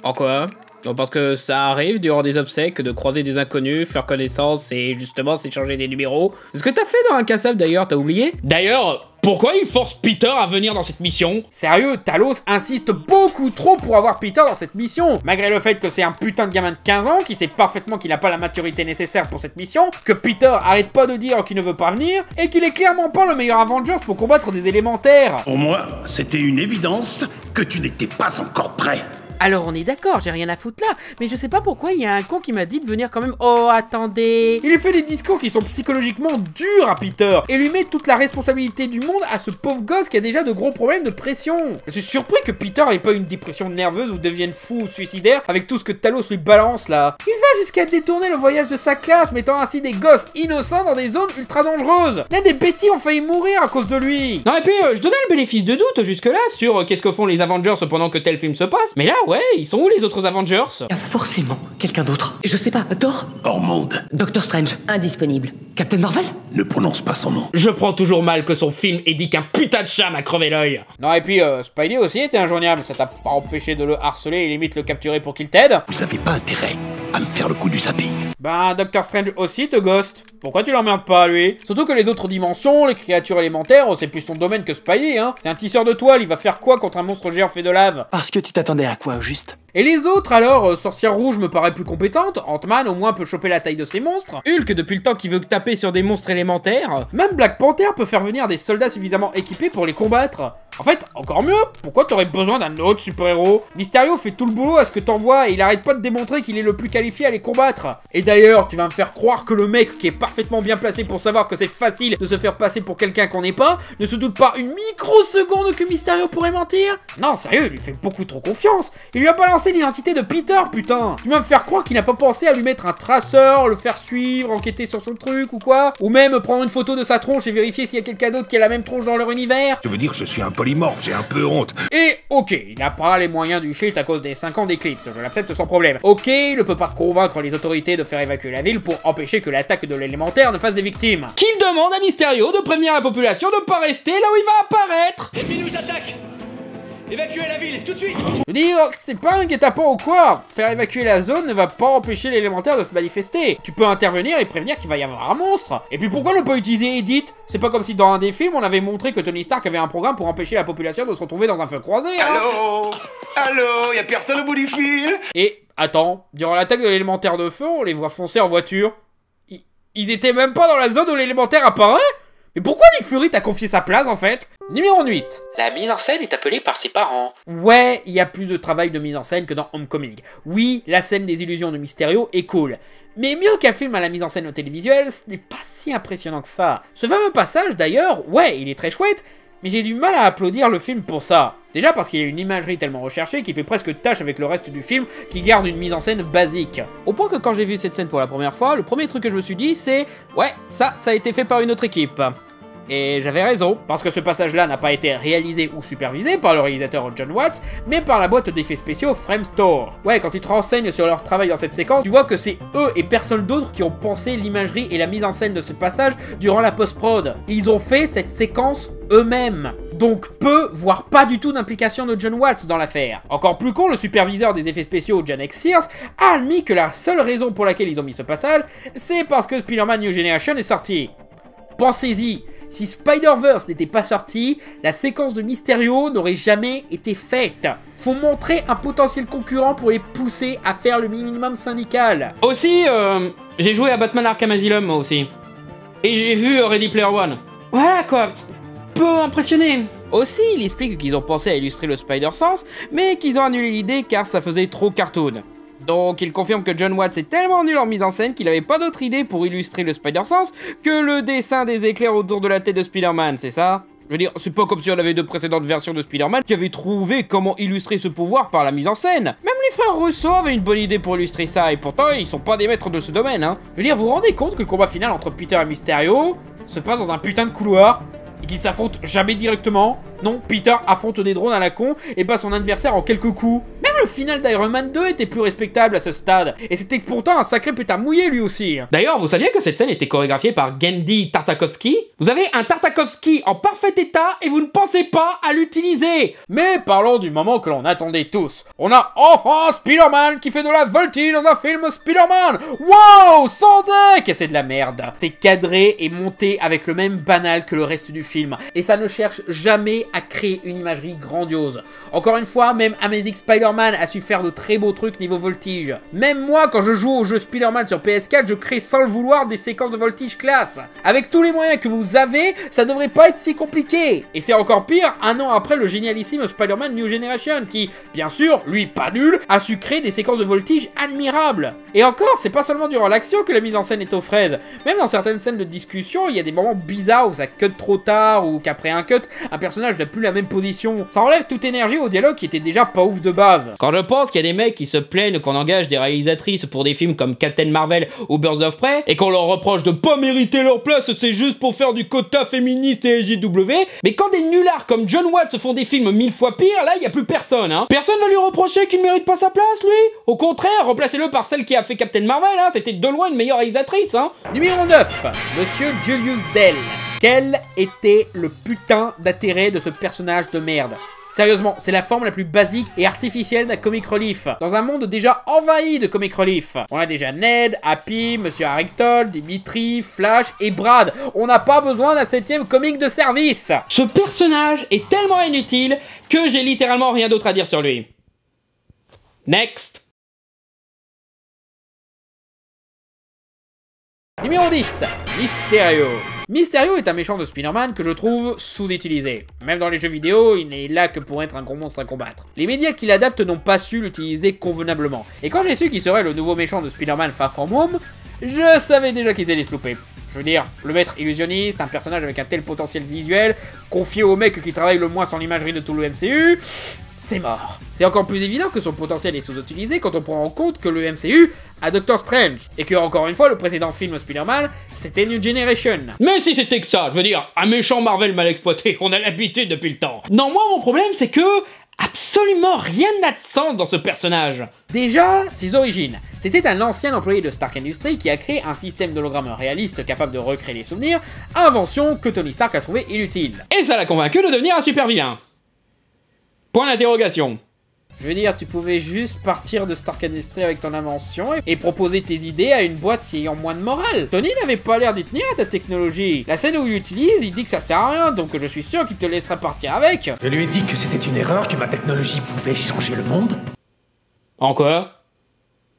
En quoi? Parce que ça arrive durant des obsèques de croiser des inconnus, faire connaissance et justement s'échanger des numéros. C'est ce que t'as fait dans Incassable d'ailleurs, t'as oublié? D'ailleurs, Pourquoi il force Peter à venir dans cette mission? Sérieux, Talos insiste beaucoup trop pour avoir Peter dans cette mission. Malgré le fait que c'est un putain de gamin de 15 ans qui sait parfaitement qu'il n'a pas la maturité nécessaire pour cette mission, que Peter arrête pas de dire qu'il ne veut pas venir, et qu'il est clairement pas le meilleur Avengers pour combattre des élémentaires. Pour moi, c'était une évidence que tu n'étais pas encore prêt. Alors on est d'accord, j'ai rien à foutre là, mais je sais pas pourquoi il y a un con qui m'a dit de venir quand même. Oh, attendez. Il lui fait des discours qui sont psychologiquement durs à Peter, et lui met toute la responsabilité du monde à ce pauvre gosse qui a déjà de gros problèmes de pression. Je suis surpris que Peter ait pas une dépression nerveuse ou devienne fou ou suicidaire avec tout ce que Talos lui balance là. Il va jusqu'à détourner le voyage de sa classe, mettant ainsi des gosses innocents dans des zones ultra dangereuses. Là, des bêtis ont failli mourir à cause de lui. Non, et puis je donnais le bénéfice de doute jusque-là sur qu'est-ce que font les Avengers pendant que tel film se passe, mais là, ouais, ils sont où les autres Avengers? Il y a forcément quelqu'un d'autre. Je sais pas, Thor? Hors monde. Doctor Strange? Indisponible. Captain Marvel? Ne prononce pas son nom. Je prends toujours mal que son film ait dit qu'un putain de chat m'a crevé l'œil. Non, et puis Spidey aussi était injoignable, ça t'a pas empêché de le harceler et limite le capturer pour qu'il t'aide. Vous avez pas intérêt à me faire le coup du zapping. Ben, Doctor Strange aussi te ghost. Pourquoi tu l'emmerdes pas, lui? Surtout que les autres dimensions, les créatures élémentaires, c'est plus son domaine que Spidey, hein. C'est un tisseur de toile, il va faire quoi contre un monstre géant fait de lave? Parce que tu t'attendais à quoi, au juste? Et les autres alors, Sorcière Rouge me paraît plus compétente, Ant-Man au moins peut choper la taille de ses monstres, Hulk depuis le temps qu'il veut taper sur des monstres élémentaires. même Black Panther peut faire venir des soldats suffisamment équipés pour les combattre. En fait, encore mieux, pourquoi t'aurais besoin d'un autre super-héros? Mysterio fait tout le boulot à ce que t'envoies et il arrête pas de démontrer qu'il est le plus qualifié à les combattre. Et d'ailleurs, tu vas me faire croire que le mec qui est parfaitement bien placé pour savoir que c'est facile de se faire passer pour quelqu'un qu'on n'est pas, ne se doute pas une microseconde que Mysterio pourrait mentir? Non, sérieux, il lui fait beaucoup trop confiance. Il lui a balancé l'identité de Peter, putain. Tu vas me faire croire qu'il n'a pas pensé à lui mettre un traceur, le faire suivre, enquêter sur son truc ou quoi? Ou même prendre une photo de sa tronche et vérifier s'il y a quelqu'un d'autre qui a la même tronche dans leur univers? Je veux dire, je suis un polymorphe, j'ai un peu honte. Et ok, il n'a pas les moyens du shield à cause des 5 ans d'éclipse, je l'accepte sans problème. Ok, il ne peut pas convaincre les autorités de faire évacuer la ville pour empêcher que l'attaque de l'élémentaire ne fasse des victimes. Qu'il demande à Mysterio de prévenir la population de pas rester là où il va apparaître. L'ennemi nous attaque! Évacuez la ville, tout de suite! Je veux dire, c'est pas un guet-apens ou quoi? Faire évacuer la zone ne va pas empêcher l'élémentaire de se manifester. Tu peux intervenir et prévenir qu'il va y avoir un monstre. Et puis pourquoi ne pas utiliser Edith? C'est pas comme si dans un des films on avait montré que Tony Stark avait un programme pour empêcher la population de se retrouver dans un feu croisé, hein? Allô? Allô? Y'a personne au bout du fil? Et, attends, durant l'attaque de l'élémentaire de feu, on les voit foncer en voiture. Ils étaient même pas dans la zone où l'élémentaire apparaît? Mais pourquoi Nick Fury t'a confié sa place en fait? Numéro 8. La mise en scène est appelée par ses parents. Ouais, il y a plus de travail de mise en scène que dans Homecoming. Oui, la scène des illusions de Mysterio est cool. Mais mieux qu'un film à la mise en scène télévisuelle, ce n'est pas si impressionnant que ça. Ce fameux passage d'ailleurs, ouais, il est très chouette, mais j'ai du mal à applaudir le film pour ça. Déjà parce qu'il y a une imagerie tellement recherchée qui fait presque tâche avec le reste du film qui garde une mise en scène basique. Au point que quand j'ai vu cette scène pour la première fois, le premier truc que je me suis dit c'est ouais, ça a été fait par une autre équipe. Et j'avais raison, parce que ce passage-là n'a pas été réalisé ou supervisé par le réalisateur John Watts, mais par la boîte d'effets spéciaux Framestore. Ouais, quand tu te renseignes sur leur travail dans cette séquence, tu vois que c'est eux et personne d'autre qui ont pensé l'imagerie et la mise en scène de ce passage durant la post-prod. Ils ont fait cette séquence eux-mêmes. Donc peu, voire pas du tout d'implication de John Watts dans l'affaire. Encore plus con, le superviseur des effets spéciaux, John X. Sears, a admis que la seule raison pour laquelle ils ont mis ce passage, c'est parce que Spider-Man New Generation est sorti. Pensez-y, si Spider-Verse n'était pas sorti, la séquence de Mysterio n'aurait jamais été faite. Faut montrer un potentiel concurrent pour les pousser à faire le minimum syndical. Aussi, j'ai joué à Batman Arkham Asylum moi aussi. Et j'ai vu Ready Player One. Voilà quoi, peu impressionné. Aussi, il explique qu'ils ont pensé à illustrer le Spider-Sense, mais qu'ils ont annulé l'idée car ça faisait trop cartoon. Donc il confirme que John Watts est tellement nul en mise en scène qu'il avait pas d'autre idée pour illustrer le Spider-Sense que le dessin des éclairs autour de la tête de Spider-Man, c'est ça? Je veux dire, c'est pas comme si on avait de précédentes versions de Spider-Man qui avaient trouvé comment illustrer ce pouvoir par la mise en scène. Même les frères Russo avaient une bonne idée pour illustrer ça, et pourtant ils sont pas des maîtres de ce domaine, hein. Je veux dire, vous vous rendez compte que le combat final entre Peter et Mysterio se passe dans un putain de couloir, et qu'ils s'affrontent jamais directement? Non, Peter affronte des drones à la con et bat son adversaire en quelques coups. Même le final d'Iron Man 2 était plus respectable à ce stade, et c'était pourtant un sacré putain mouillé lui aussi. D'ailleurs, vous saviez que cette scène était chorégraphiée par Genndy Tartakovsky? Vous avez un Tartakovsky en parfait état et vous ne pensez pas à l'utiliser. Mais parlons du moment que l'on attendait tous. On a enfin Spider-Man qui fait de la voltige dans un film Spider-Man. Wow, sans deck. Et c'est de la merde. C'est cadré et monté avec le même banal que le reste du film, et ça ne cherche jamais à créer une imagerie grandiose. Encore une fois, même Amazing Spider-Man a su faire de très beaux trucs niveau voltige. Même moi, quand je joue au jeu Spider-Man sur PS4, je crée sans le vouloir des séquences de voltige classe. Avec tous les moyens que vous avez, ça devrait pas être si compliqué. Et c'est encore pire, un an après le génialissime Spider-Man New Generation, qui, bien sûr, lui pas nul, a su créer des séquences de voltige admirables. Et encore, c'est pas seulement durant l'action que la mise en scène est aux fraises. Même dans certaines scènes de discussion, il y a des moments bizarres où ça cut trop tard, ou qu'après un cut, un personnage n'a plus la même position. Ça enlève toute énergie au dialogue qui était déjà pas ouf de base. Quand je pense qu'il y a des mecs qui se plaignent qu'on engage des réalisatrices pour des films comme Captain Marvel ou Birds of Prey, et qu'on leur reproche de pas mériter leur place, c'est juste pour faire du quota féministe et LGW, mais quand des nullards comme John Watts font des films 1000 fois pire, là y a plus personne, hein. Personne va lui reprocher qu'il mérite pas sa place, lui. Au contraire, remplacez-le par celle qui a fait Captain Marvel, hein. C'était de loin une meilleure réalisatrice, hein. Numéro 9, Monsieur Julius Dell. Quel était le putain d'intérêt de ce personnage de merde? Sérieusement, c'est la forme la plus basique et artificielle d'un comic relief, dans un monde déjà envahi de comic relief. On a déjà Ned, Happy, Monsieur Harrington, Dimitri, Flash et Brad. On n'a pas besoin d'un 7ème comic de service. Ce personnage est tellement inutile que j'ai littéralement rien d'autre à dire sur lui. Next. Numéro 10, Mysterio. Mysterio est un méchant de Spider-Man que je trouve sous-utilisé. Même dans les jeux vidéo, il n'est là que pour être un gros monstre à combattre. Les médias qui l'adaptent n'ont pas su l'utiliser convenablement. Et quand j'ai su qu'il serait le nouveau méchant de Spider-Man Far From Home, je savais déjà qu'ils allaient se louper. Je veux dire, le maître illusionniste, un personnage avec un tel potentiel visuel, confié au mec qui travaille le moins sur l'imagerie de tout le MCU, c'est mort. C'est encore plus évident que son potentiel est sous-utilisé quand on prend en compte que le MCU a Doctor Strange, et que, encore une fois, le précédent film Spider-Man, c'était New Generation. Mais si c'était que ça, je veux dire, un méchant Marvel mal exploité, on a l'habitude depuis le temps. Non, moi, mon problème, c'est que absolument rien n'a de sens dans ce personnage. Déjà, ses origines. C'était un ancien employé de Stark Industries qui a créé un système d'hologramme réaliste capable de recréer les souvenirs, invention que Tony Stark a trouvé inutile. Et ça l'a convaincu de devenir un super vilain. Point d'interrogation. Je veux dire, tu pouvais juste partir de Stark Industries avec ton invention et proposer tes idées à une boîte qui ayant moins de morale. Tony n'avait pas l'air d'y tenir à ta technologie. La scène où il l'utilise, il dit que ça sert à rien, donc je suis sûr qu'il te laissera partir avec. Je lui ai dit que c'était une erreur, que ma technologie pouvait changer le monde. En quoi ?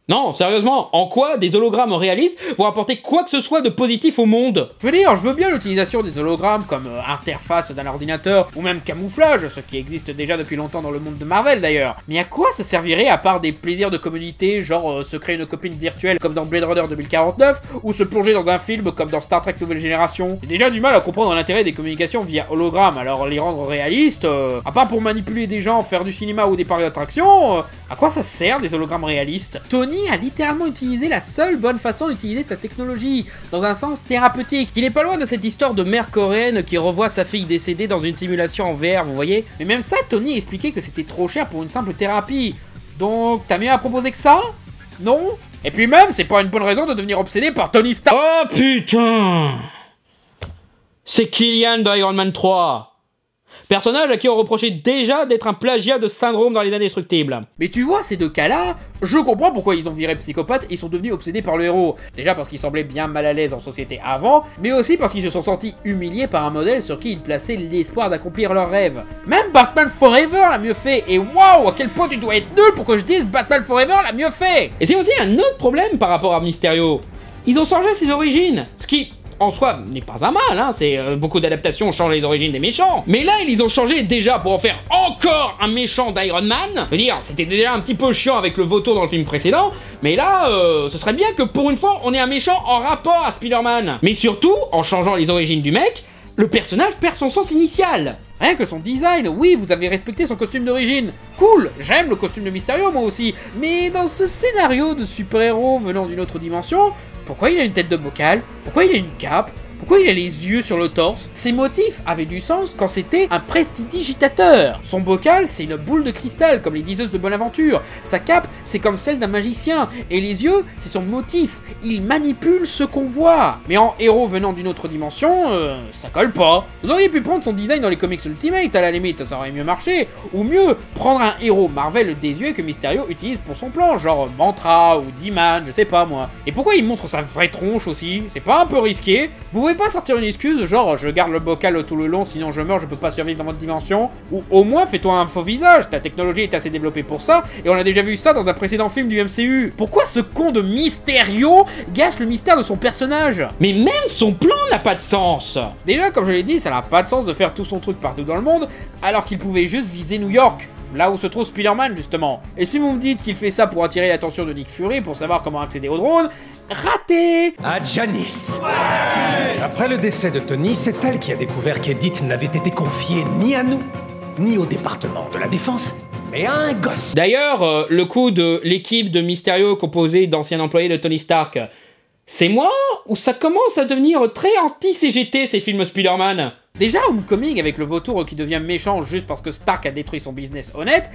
Non, sérieusement, en quoi des hologrammes réalistes vont apporter quoi que ce soit de positif au monde? Je veux dire, je veux bien l'utilisation des hologrammes comme interface d'un ordinateur ou même camouflage, ce qui existe déjà depuis longtemps dans le monde de Marvel d'ailleurs. Mais à quoi ça servirait à part des plaisirs de communauté, genre se créer une copine virtuelle comme dans Blade Runner 2049 ou se plonger dans un film comme dans Star Trek Nouvelle Génération? J'ai déjà du mal à comprendre l'intérêt des communications via hologramme, alors les rendre réalistes, à part pour manipuler des gens, faire du cinéma ou des parcs d'attractions, à quoi ça sert des hologrammes réalistes? Tony a littéralement utilisé la seule bonne façon d'utiliser ta technologie, dans un sens thérapeutique. Il n'est pas loin de cette histoire de mère coréenne qui revoit sa fille décédée dans une simulation en VR, vous voyez? Mais même ça, Tony expliquait que c'était trop cher pour une simple thérapie. Donc, t'as mieux à proposer que ça? Non? Et puis même, c'est pas une bonne raison de devenir obsédé par Tony Stark. Oh putain! C'est Killian de Iron Man 3. Personnage à qui on reprochait déjà d'être un plagiat de Syndrome dans les Indestructibles. Mais tu vois, ces deux cas-là, je comprends pourquoi ils ont viré Psychopathe et sont devenus obsédés par le héros. Déjà parce qu'ils semblaient bien mal à l'aise en société avant, mais aussi parce qu'ils se sont sentis humiliés par un modèle sur qui ils plaçaient l'espoir d'accomplir leurs rêves. Même Batman Forever l'a mieux fait, et waouh, à quel point tu dois être nul pour que je dise Batman Forever l'a mieux fait. Et c'est aussi un autre problème par rapport à Mysterio. Ils ont changé ses origines, ce qui... en soi, n'est pas un mal, hein, c'est beaucoup d'adaptations changent les origines des méchants. Mais là, ils ont changé déjà pour en faire encore un méchant d'Iron Man. Je veux dire, c'était déjà un petit peu chiant avec le vautour dans le film précédent, mais là, ce serait bien que pour une fois, on ait un méchant en rapport à Spider-Man. Mais surtout, en changeant les origines du mec, le personnage perd son sens initial. Rien que son design, oui, vous avez respecté son costume d'origine. Cool, j'aime le costume de Mysterio moi aussi. Mais dans ce scénario de super-héros venant d'une autre dimension, pourquoi il a une tête de bocal? Pourquoi il a une cape? Pourquoi il a les yeux sur le torse? Ses motifs avaient du sens quand c'était un prestidigitateur. Son bocal, c'est une boule de cristal, comme les diseuses de Bonaventure. Sa cape, c'est comme celle d'un magicien. Et les yeux, c'est son motif. Il manipule ce qu'on voit. Mais en héros venant d'une autre dimension, ça colle pas. Vous auriez pu prendre son design dans les comics Ultimate, à la limite, ça aurait mieux marché. Ou mieux, prendre un héros Marvel désuet que Mysterio utilise pour son plan, genre Mantra ou D-Man, je sais pas moi. Et pourquoi il montre sa vraie tronche aussi? C'est pas un peu risqué? Vous pouvez pas sortir une excuse, genre je garde le bocal tout le long, sinon je meurs, je peux pas survivre dans votre dimension? Ou au moins fais-toi un faux visage, ta technologie est assez développée pour ça, et on a déjà vu ça dans un précédent film du MCU. Pourquoi ce con de Mysterio gâche le mystère de son personnage? Mais même son plan n'a pas de sens. Déjà, comme je l'ai dit, ça n'a pas de sens de faire tout son truc partout dans le monde, alors qu'il pouvait juste viser New York. Là où se trouve Spider-Man, justement. Et si vous me dites qu'il fait ça pour attirer l'attention de Nick Fury, pour savoir comment accéder au drone, raté! À Janice. Ouais. Après le décès de Tony, c'est elle qui a découvert qu'Edith n'avait été confiée ni à nous, ni au département de la Défense, mais à un gosse. D'ailleurs, le coup de l'équipe de Mysterio composée d'anciens employés de Tony Stark, c'est moi ou ça commence à devenir très anti-CGT ces films Spider-Man? Déjà, Homecoming avec le vautour qui devient méchant juste parce que Stark a détruit son business honnête,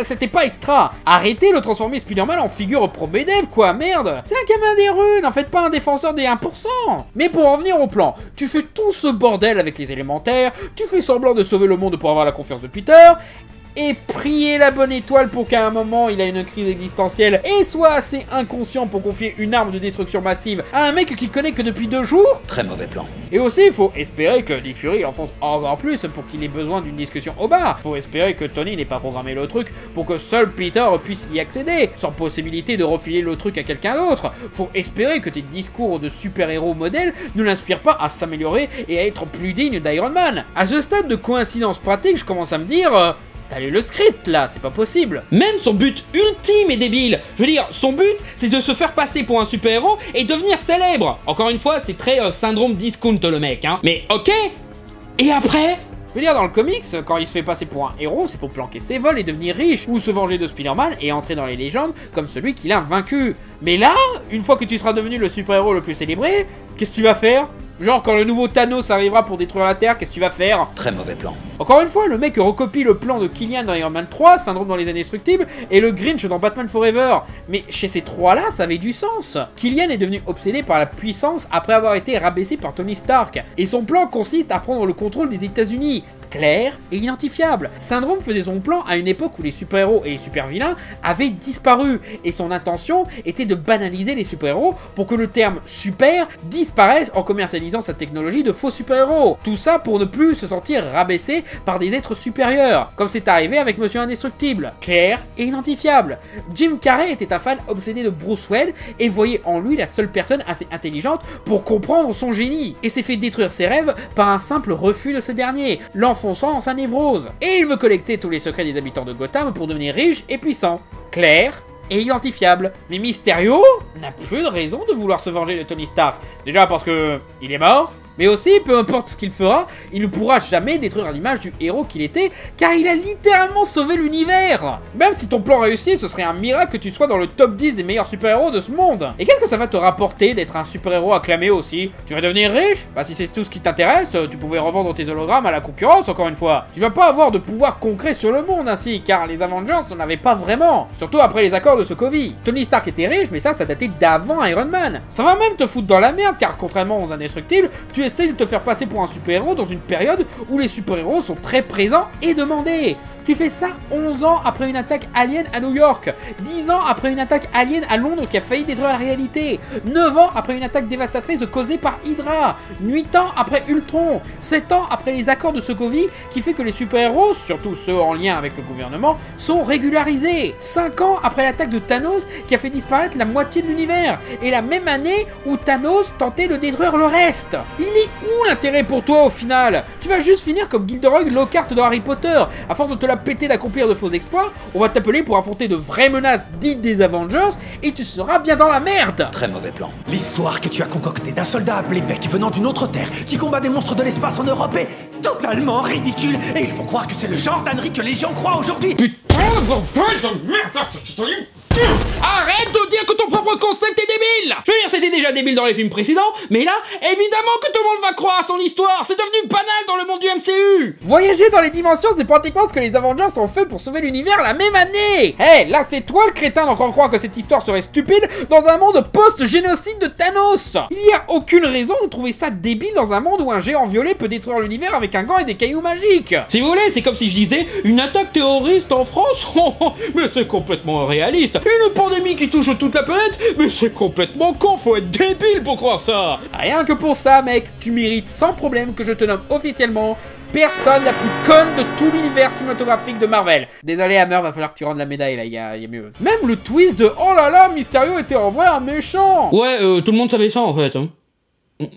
c'était pas extra. Arrêtez de transformer Spider-Man en figure pro-BDev quoi, merde. C'est un gamin des rues, n'en faites pas un défenseur des 1%. Mais pour en venir au plan, tu fais tout ce bordel avec les élémentaires, tu fais semblant de sauver le monde pour avoir la confiance de Peter, et prier la bonne étoile pour qu'à un moment il a une crise existentielle et soit assez inconscient pour confier une arme de destruction massive à un mec qu'il connaît que depuis 2 jours. Très mauvais plan. Et aussi, il faut espérer que Nick Fury enfonce encore plus pour qu'il ait besoin d'une discussion au bar. Faut espérer que Tony n'ait pas programmé le truc pour que seul Peter puisse y accéder, sans possibilité de refiler le truc à quelqu'un d'autre. Faut espérer que tes discours de super-héros modèles ne l'inspirent pas à s'améliorer et à être plus digne d'Iron Man. À ce stade de coïncidence pratique, je commence à me dire... T'as lu le script là, c'est pas possible. Même son but ultime est débile. Je veux dire, son but, c'est de se faire passer pour un super-héros et devenir célèbre. Encore une fois, c'est très syndrome discount le mec, hein. Mais ok. Et après? Je veux dire, dans le comics, quand il se fait passer pour un héros, c'est pour planquer ses vols et devenir riche, ou se venger de Spider-Man et entrer dans les légendes comme celui qui l'a vaincu. Mais là, une fois que tu seras devenu le super-héros le plus célébré, qu'est-ce que tu vas faire? Genre, quand le nouveau Thanos arrivera pour détruire la Terre, qu'est-ce que tu vas faire? Très mauvais plan. Encore une fois, le mec recopie le plan de Killian dans Iron Man 3, Syndrome dans Les Indestructibles, et le Grinch dans Batman Forever. Mais chez ces trois-là, ça avait du sens. Killian est devenu obsédé par la puissance après avoir été rabaissé par Tony Stark. Et son plan consiste à prendre le contrôle des États-Unis. Clair et identifiable. Syndrome faisait son plan à une époque où les super-héros et les super-vilains avaient disparu, et son intention était de banaliser les super-héros pour que le terme super disparaisse en commercialisant sa technologie de faux super-héros. Tout ça pour ne plus se sentir rabaissé par des êtres supérieurs, comme c'est arrivé avec Monsieur Indestructible. Clair et identifiable. Jim Carrey était un fan obsédé de Bruce Wayne et voyait en lui la seule personne assez intelligente pour comprendre son génie, et s'est fait détruire ses rêves par un simple refus de ce dernier, l'enfonçant en sa névrose. Et il veut collecter tous les secrets des habitants de Gotham pour devenir riche et puissant. Clair et identifiable. Mais Mysterio n'a plus de raison de vouloir se venger de Tony Stark. Déjà parce que il est mort, mais aussi, peu importe ce qu'il fera, il ne pourra jamais détruire l'image du héros qu'il était, car il a littéralement sauvé l'univers. Même si ton plan réussit, ce serait un miracle que tu sois dans le top 10 des meilleurs super-héros de ce monde. Et qu'est-ce que ça va te rapporter d'être un super-héros acclamé aussi? Tu vas devenir riche? Bah si c'est tout ce qui t'intéresse, tu pouvais revendre tes hologrammes à la concurrence encore une fois. Tu vas pas avoir de pouvoir concret sur le monde ainsi, car les Avengers n'en avaient pas vraiment. Surtout après les accords de Sokovie. Tony Stark était riche, mais ça datait d'avant Iron Man. Ça va même te foutre dans la merde, car contrairement aux Indestructibles, tu essayes de te faire passer pour un super-héros dans une période où les super-héros sont très présents et demandés. Tu fais ça 11 ans après une attaque alien à New York, 10 ans après une attaque alien à Londres qui a failli détruire la réalité, 9 ans après une attaque dévastatrice causée par Hydra, 8 ans après Ultron, 7 ans après les accords de Sokovie qui fait que les super-héros, surtout ceux en lien avec le gouvernement, sont régularisés, 5 ans après l'attaque de Thanos qui a fait disparaître la moitié de l'univers, et la même année où Thanos tentait de détruire le reste. Il est où l'intérêt pour toi au final? Tu vas juste finir comme Gilderoy Lockhart dans Harry Potter. À force de te la péter d'accomplir de faux exploits, on va t'appeler pour affronter de vraies menaces dites des Avengers et tu seras bien dans la merde. Très mauvais plan. L'histoire que tu as concoctée d'un soldat appelé Beck venant d'une autre terre qui combat des monstres de l'espace en Europe est totalement ridicule, et ils font croire que c'est le genre d'ânerie que les gens croient aujourd'hui. Putain, Oh bordel de merde, arrête de dire que ton propre concept est débile! Je veux dire, c'était déjà débile dans les films précédents, mais là, évidemment que tout le monde va croire à son histoire! C'est devenu banal dans le monde du MCU! Voyager dans les dimensions, c'est pratiquement ce que les Avengers ont fait pour sauver l'univers la même année! Hey, là c'est toi le crétin d'encore croire que cette histoire serait stupide dans un monde post-génocide de Thanos! Il n'y a aucune raison de trouver ça débile dans un monde où un géant violet peut détruire l'univers avec un gant et des cailloux magiques! Si vous voulez, c'est comme si je disais une attaque terroriste en France? Mais c'est complètement réaliste! Une pandémie qui touche toute la planète? Mais c'est complètement con, faut être débile pour croire ça! Rien que pour ça, mec, tu mérites sans problème que je te nomme officiellement personne la plus conne de tout l'univers cinématographique de Marvel. Désolé Hammer, va falloir que tu rendes la médaille là, il y a mieux. Même le twist de oh là là, Mysterio était en vrai un méchant! Ouais, tout le monde savait ça en fait. Hein.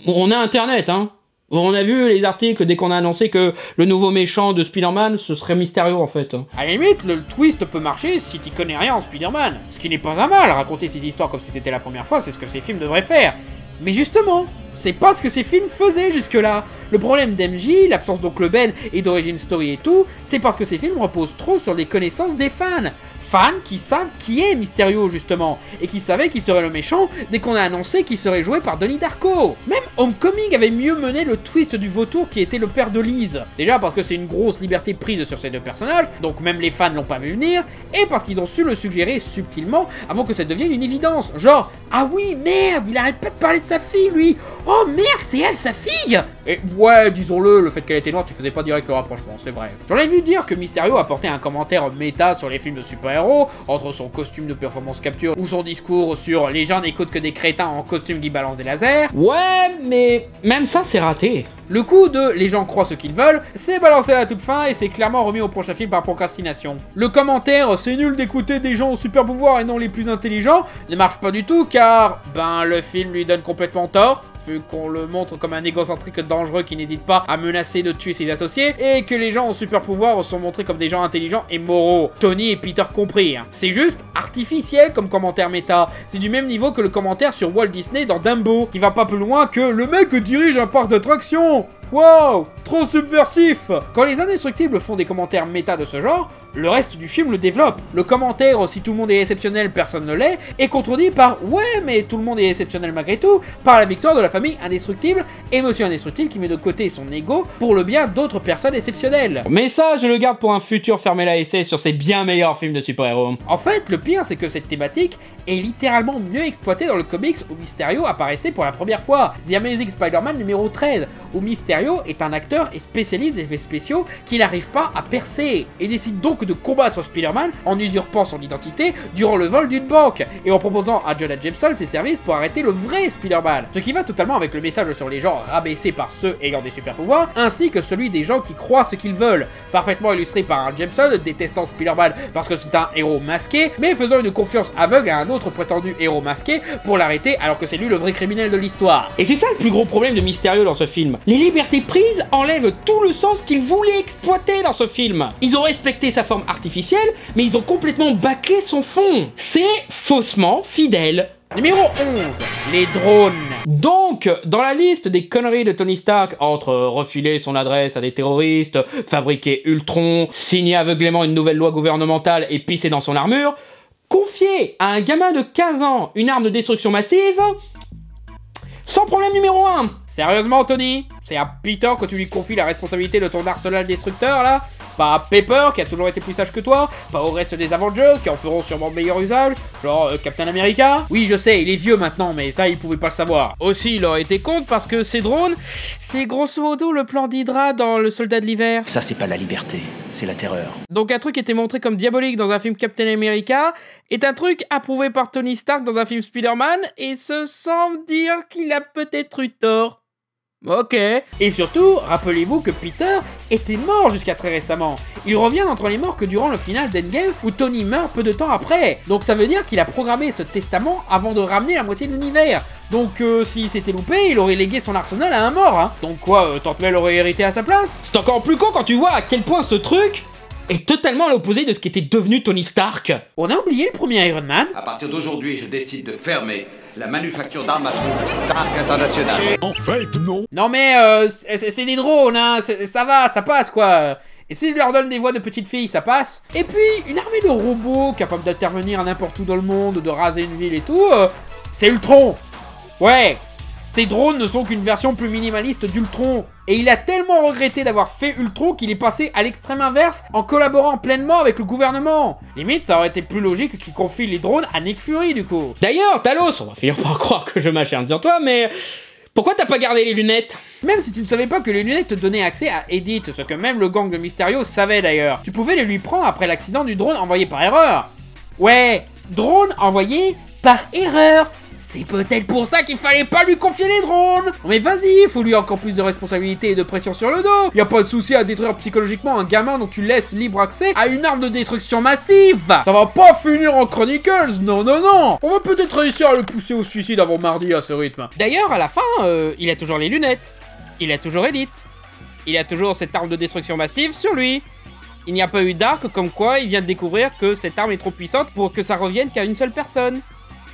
On a internet, hein. On a vu les articles dès qu'on a annoncé que le nouveau méchant de Spider-Man, ce serait Mysterio en fait. À la limite, le twist peut marcher si t'y connais rien en Spider-Man. Ce qui n'est pas un mal, raconter ces histoires comme si c'était la première fois, c'est ce que ces films devraient faire. Mais justement, c'est pas ce que ces films faisaient jusque-là. Le problème d'MJ, l'absence d'Oncle Ben et d'Origin Story et tout, c'est parce que ces films reposent trop sur les connaissances des fans. Fans qui savent qui est Mysterio justement, et qui savaient qu'il serait le méchant dès qu'on a annoncé qu'il serait joué par Donnie Darko. Même Homecoming avait mieux mené le twist du vautour qui était le père de Liz. Déjà parce que c'est une grosse liberté prise sur ces deux personnages, donc même les fans l'ont pas vu venir, et parce qu'ils ont su le suggérer subtilement avant que ça devienne une évidence. Genre, ah oui, merde, il arrête pas de parler de sa fille lui. Oh merde, c'est elle sa fille. Et ouais, disons-le, le fait qu'elle était noire, tu faisais pas direct le rapprochement, c'est vrai. J'en ai vu dire que Mysterio apportait un commentaire méta sur les films de super-héros, entre son costume de performance capture ou son discours sur les gens n'écoutent que des crétins en costume qui balancent des lasers. Ouais, mais même ça c'est raté. Le coup de les gens croient ce qu'ils veulent, c'est balancé à la toute fin et c'est clairement remis au prochain film par procrastination. Le commentaire c'est nul d'écouter des gens au super pouvoir et non les plus intelligents ne marche pas du tout car, ben le film lui donne complètement tort. Vu qu'on le montre comme un égocentrique dangereux qui n'hésite pas à menacer de tuer ses associés, et que les gens au super pouvoir sont montrés comme des gens intelligents et moraux. Tony et Peter compris. Hein. C'est juste artificiel comme commentaire méta. C'est du même niveau que le commentaire sur Walt Disney dans Dumbo, qui va pas plus loin que le mec dirige un parc d'attractions. Wow, trop subversif! Quand les Indestructibles font des commentaires méta de ce genre, le reste du film le développe. Le commentaire si tout le monde est exceptionnel, personne ne l'est, est contredit par ouais mais tout le monde est exceptionnel malgré tout, par la victoire de la famille Indestructible et Monsieur Indestructible qui met de côté son ego pour le bien d'autres personnes exceptionnelles. Mais ça, je le garde pour un futur fermé la essai sur ses bien meilleurs films de super-héros. En fait, le pire c'est que cette thématique est littéralement mieux exploitée dans le comics où Mysterio apparaissait pour la première fois. The Amazing Spider-Man numéro 13, où Mysterio est un acteur et spécialiste des effets spéciaux qui n'arrive pas à percer, et décide donc de combattre Spider-Man en usurpant son identité durant le vol d'une banque, et en proposant à Jonah Jameson ses services pour arrêter le vrai Spider-Man. Ce qui va totalement avec le message sur les gens rabaissés par ceux ayant des super pouvoirs, ainsi que celui des gens qui croient ce qu'ils veulent, parfaitement illustré par un Jameson détestant Spider-Man parce que c'est un héros masqué, mais faisant une confiance aveugle à un autre prétendu héros masqué pour l'arrêter alors que c'est lui le vrai criminel de l'histoire. Et c'est ça le plus gros problème de Mysterio dans ce film. Les libertés prises enlèvent tout le sens qu'ils voulaient exploiter dans ce film. Ils ont respecté sa forme artificielle, mais ils ont complètement bâclé son fond. C'est faussement fidèle. Numéro 11, les drones. Donc, dans la liste des conneries de Tony Stark, entre refiler son adresse à des terroristes, fabriquer Ultron, signer aveuglément une nouvelle loi gouvernementale et pisser dans son armure, confier à un gamin de 15 ans une arme de destruction massive, sans problème numéro 1. Sérieusement, Tony? C'est à Peter que tu lui confies la responsabilité de ton arsenal destructeur, là? Pas à Pepper, qui a toujours été plus sage que toi? Pas au reste des Avengers, qui en feront sûrement meilleur usage? Genre Captain America? Oui, je sais, il est vieux maintenant, mais ça, il pouvait pas le savoir. Aussi, il aurait été contre parce que ces drones, c'est grosso modo le plan d'Hydra dans Le Soldat de l'Hiver. Ça, c'est pas la liberté, c'est la terreur. Donc un truc qui était montré comme diabolique dans un film Captain America est un truc approuvé par Tony Stark dans un film Spider-Man, et se semble dire qu'il a peut-être eu tort. Ok. Et surtout, rappelez-vous que Peter était mort jusqu'à très récemment. Il revient d'entre les morts que durant le final d'Endgame où Tony meurt peu de temps après. Donc ça veut dire qu'il a programmé ce testament avant de ramener la moitié de l'univers. Donc s'il s'était loupé, il aurait légué son arsenal à un mort, hein. Donc quoi, Tante May l'aurait hérité à sa place? C'est encore plus con quand tu vois à quel point ce truc est totalement à l'opposé de ce qui était devenu Tony Stark. On a oublié le premier Iron Man. À partir d'aujourd'hui, je décide de fermer la manufacture d'armes à trous Stark International. En fait, non. Non mais c'est des drones, hein, ça va, ça passe quoi. Et si je leur donne des voix de petites filles, ça passe. Et puis, une armée de robots capables d'intervenir n'importe où dans le monde, de raser une ville et tout, c'est Ultron. Ouais, ces drones ne sont qu'une version plus minimaliste d'Ultron. Et il a tellement regretté d'avoir fait Ultron qu'il est passé à l'extrême inverse en collaborant pleinement avec le gouvernement. Limite, ça aurait été plus logique qu'il confie les drones à Nick Fury du coup. D'ailleurs, Talos, on va finir par croire que je m'acharne sur toi, mais pourquoi t'as pas gardé les lunettes? Même si tu ne savais pas que les lunettes te donnaient accès à Edith, ce que même le gang de Mysterio savait d'ailleurs, tu pouvais les lui prendre après l'accident du drone envoyé par erreur. Ouais, drone envoyé par erreur. C'est peut-être pour ça qu'il fallait pas lui confier les drones. Mais vas-y, faut lui encore plus de responsabilités et de pression sur le dos. Y a pas de souci à détruire psychologiquement un gamin dont tu laisses libre accès à une arme de destruction massive. Ça va pas finir en Chronicles, non non non. On va peut-être réussir à le pousser au suicide avant mardi à ce rythme. D'ailleurs, à la fin, il a toujours les lunettes. Il a toujours Edith. Il a toujours cette arme de destruction massive sur lui. Il n'y a pas eu d'arc comme quoi il vient de découvrir que cette arme est trop puissante pour que ça revienne qu'à une seule personne.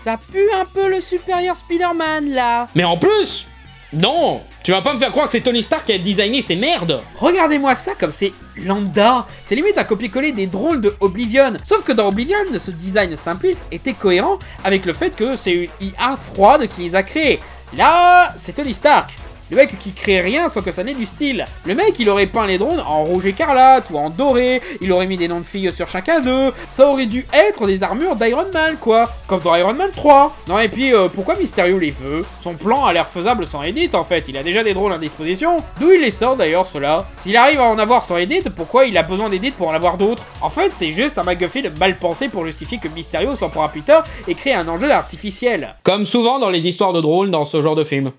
Ça pue un peu le supérieur Spider-Man, là. Mais en plus, non, tu vas pas me faire croire que c'est Tony Stark qui a designé ces merdes. Regardez-moi ça comme c'est lambda. C'est limite un copier-coller des drones de Oblivion. Sauf que dans Oblivion, ce design simpliste était cohérent avec le fait que c'est une IA froide qui les a créés. Là, c'est Tony Stark. Le mec qui crée rien sans que ça n'ait du style. Le mec, il aurait peint les drones en rouge écarlate ou en doré. Il aurait mis des noms de filles sur chacun d'eux. Ça aurait dû être des armures d'Iron Man, quoi. Comme dans Iron Man 3. Non, et puis, pourquoi Mysterio les veut? Son plan a l'air faisable sans Edith, en fait. Il a déjà des drones à disposition. D'où il les sort, d'ailleurs, ceux-là? S'il arrive à en avoir sans Edith, pourquoi il a besoin d'Edith pour en avoir d'autres? En fait, c'est juste un MacGuffin mal pensé pour justifier que Mysterio s'en prend à Peter et crée un enjeu artificiel. Comme souvent dans les histoires de drones dans ce genre de film.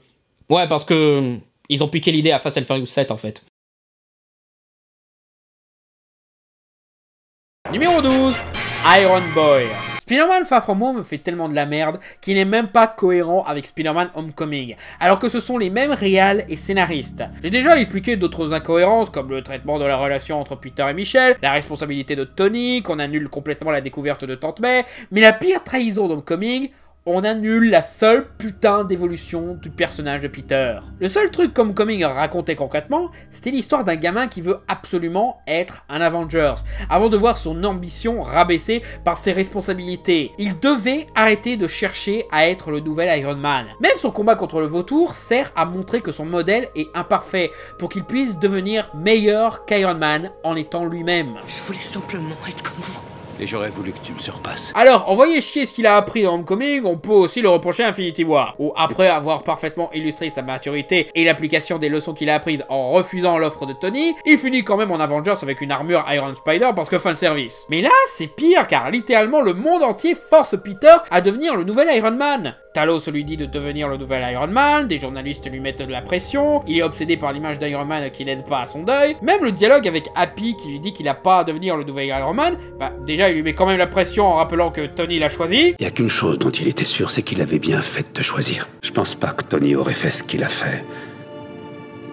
Ouais, parce que ils ont piqué l'idée à Fast and Furious 7 en fait. Numéro 12, Iron Boy. Spider-Man Far From Home fait tellement de la merde qu'il n'est même pas cohérent avec Spider-Man Homecoming, alors que ce sont les mêmes réals et scénaristes. J'ai déjà expliqué d'autres incohérences comme le traitement de la relation entre Peter et Michelle, la responsabilité de Tony, qu'on annule complètement la découverte de Tante May, mais la pire trahison d'Homecoming, on annule la seule putain d'évolution du personnage de Peter. Le seul truc qu'Homecoming racontait concrètement, c'était l'histoire d'un gamin qui veut absolument être un Avengers, avant de voir son ambition rabaissée par ses responsabilités. Il devait arrêter de chercher à être le nouvel Iron Man. Même son combat contre le vautour sert à montrer que son modèle est imparfait, pour qu'il puisse devenir meilleur qu'Iron Man en étant lui-même. Je voulais simplement être comme vous. Et j'aurais voulu que tu me surpasses. Alors, envoyer chier ce qu'il a appris dans Homecoming, on peut aussi le reprocher à Infinity War, où après avoir parfaitement illustré sa maturité et l'application des leçons qu'il a apprises en refusant l'offre de Tony, il finit quand même en Avengers avec une armure Iron Spider parce que fan service. Mais là, c'est pire car littéralement le monde entier force Peter à devenir le nouvel Iron Man. Talos lui dit de devenir le nouvel Iron Man, des journalistes lui mettent de la pression, il est obsédé par l'image d'Iron Man qui n'aide pas à son deuil, même le dialogue avec Happy qui lui dit qu'il n'a pas à devenir le nouvel Iron Man, bah déjà il lui met quand même la pression en rappelant que Tony l'a choisi. Il y a qu'une chose dont il était sûr, c'est qu'il avait bien fait de te choisir. Je pense pas que Tony aurait fait ce qu'il a fait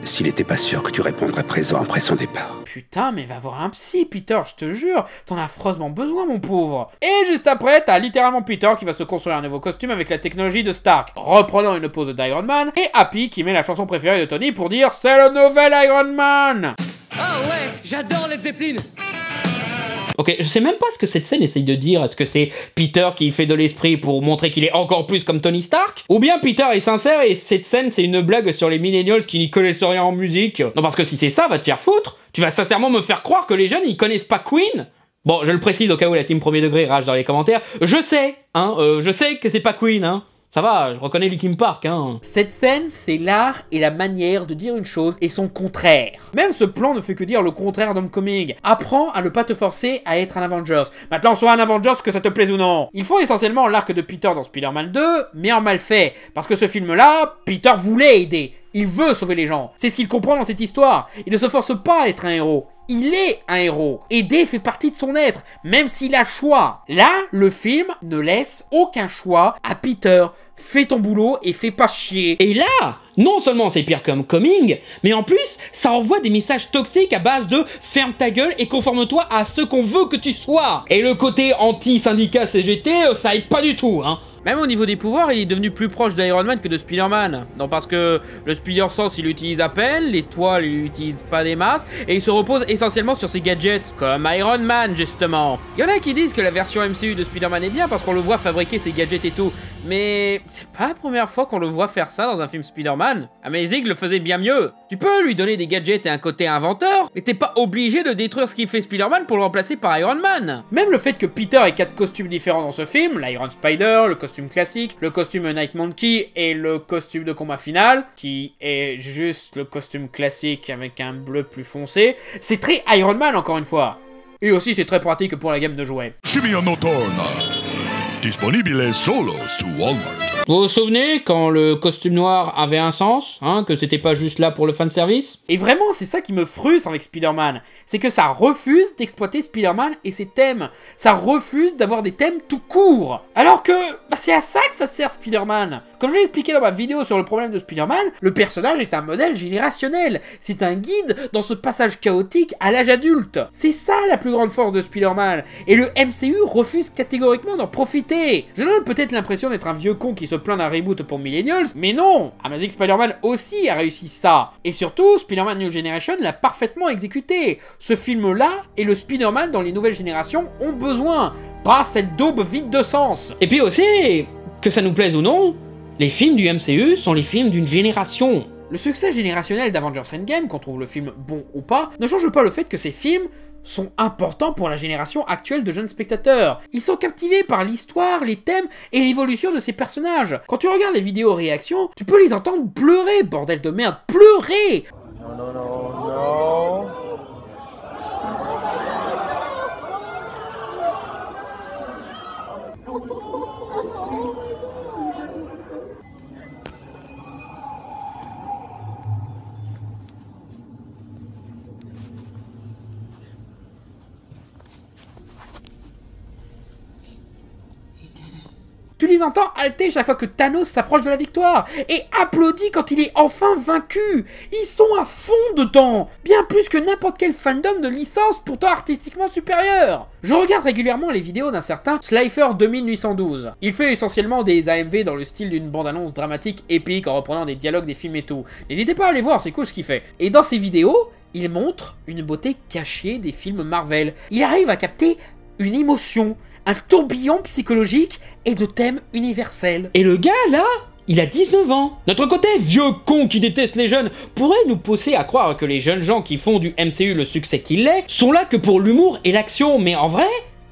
s'il était pas sûr que tu répondrais présent après son départ. Putain, mais va voir un psy, Peter, je te jure, t'en as affreusement besoin, mon pauvre. Et juste après, t'as littéralement Peter qui va se construire un nouveau costume avec la technologie de Stark, reprenant une pose d'Iron Man, et Happy qui met la chanson préférée de Tony pour dire « C'est le nouvel Iron Man !» Ah ouais, j'adore Led Zeppelin. Ok, je sais même pas ce que cette scène essaye de dire. Est-ce que c'est Peter qui fait de l'esprit pour montrer qu'il est encore plus comme Tony Stark? Ou bien Peter est sincère et cette scène c'est une blague sur les millennials qui n'y connaissent rien en musique? Non, parce que si c'est ça, va te faire foutre. Tu vas sincèrement me faire croire que les jeunes ils connaissent pas Queen? Bon, je le précise au cas où la team premier degré rage dans les commentaires. Je sais, hein, je sais que c'est pas Queen, hein. Ça va, je reconnais Linkin Park, hein. Cette scène, c'est l'art et la manière de dire une chose et son contraire. Même ce plan ne fait que dire le contraire d'Homecoming. Apprends à ne pas te forcer à être un Avengers. Maintenant, sois un Avengers que ça te plaise ou non. Ils font essentiellement l'arc de Peter dans Spider-Man 2, mais en mal fait. Parce que ce film-là, Peter voulait aider. Il veut sauver les gens. C'est ce qu'il comprend dans cette histoire. Il ne se force pas à être un héros. Il est un héros. Aider fait partie de son être, même s'il a choix. Là, le film ne laisse aucun choix à Peter. Fais ton boulot et fais pas chier. Et là, non seulement c'est pire comme Homecoming, mais en plus, ça envoie des messages toxiques à base de « ferme ta gueule et conforme-toi à ce qu'on veut que tu sois ». Et le côté anti-syndicat CGT, ça aide pas du tout, hein. Même au niveau des pouvoirs, il est devenu plus proche d'Iron Man que de Spider-Man. Non, parce que le Spider-Sense, il l'utilise à peine, les toiles, il l'utilise pas des masses, et il se repose essentiellement sur ses gadgets, comme Iron Man, justement. Il y en a qui disent que la version MCU de Spider-Man est bien parce qu'on le voit fabriquer ses gadgets et tout, mais c'est pas la première fois qu'on le voit faire ça dans un film Spider-Man. Amazing le faisait bien mieux. Tu peux lui donner des gadgets et un côté inventeur, mais t'es pas obligé de détruire ce qu'il fait Spider-Man pour le remplacer par Iron Man. Même le fait que Peter ait 4 costumes différents dans ce film, l'Iron Spider, le costume classique, le costume Night Monkey et le costume de combat final, qui est juste le costume classique avec un bleu plus foncé, c'est très Iron Man encore une fois. Et aussi c'est très pratique pour la gamme de jouets. Shimio no Torna. Disponibile solo su Walmart. Vous vous souvenez quand le costume noir avait un sens, hein, que c'était pas juste là pour le fanservice? Et vraiment, c'est ça qui me frustre avec Spider-Man, c'est que ça refuse d'exploiter Spider-Man et ses thèmes. Ça refuse d'avoir des thèmes tout court. Alors que, c'est à ça que ça sert Spider-Man. Comme je l'ai expliqué dans ma vidéo sur le problème de Spider-Man, le personnage est un modèle générationnel. C'est un guide dans ce passage chaotique à l'âge adulte. C'est ça la plus grande force de Spider-Man. Et le MCU refuse catégoriquement d'en profiter. Je donne peut-être l'impression d'être un vieux con qui se plaint d'un reboot pour Millennials, mais non! Amazing Spider-Man aussi a réussi ça. Et surtout, Spider-Man New Generation l'a parfaitement exécuté. Ce film-là et le Spider-Man dans les nouvelles générations ont besoin. Pas cette daube vide de sens. Et puis aussi, que ça nous plaise ou non, les films du MCU sont les films d'une génération. Le succès générationnel d'Avengers Endgame, qu'on trouve le film bon ou pas, ne change pas le fait que ces films sont importants pour la génération actuelle de jeunes spectateurs. Ils sont captivés par l'histoire, les thèmes et l'évolution de ces personnages. Quand tu regardes les vidéos réactions, tu peux les entendre pleurer, bordel de merde, pleurer! Non. Tu les entends halter chaque fois que Thanos s'approche de la victoire, et applaudit quand il est enfin vaincu. Ils sont à fond dedans, bien plus que n'importe quel fandom de licence pourtant artistiquement supérieure. Je regarde régulièrement les vidéos d'un certain Slifer 2812. Il fait essentiellement des AMV dans le style d'une bande-annonce dramatique épique en reprenant des dialogues des films et tout. N'hésitez pas à aller voir, c'est cool ce qu'il fait. Et dans ses vidéos, il montre une beauté cachée des films Marvel. Il arrive à capter une émotion, un tourbillon psychologique et de thèmes universels. Et le gars, là, il a 19 ans. Notre côté vieux con qui déteste les jeunes pourrait nous pousser à croire que les jeunes gens qui font du MCU le succès qu'il est sont là que pour l'humour et l'action. Mais en vrai,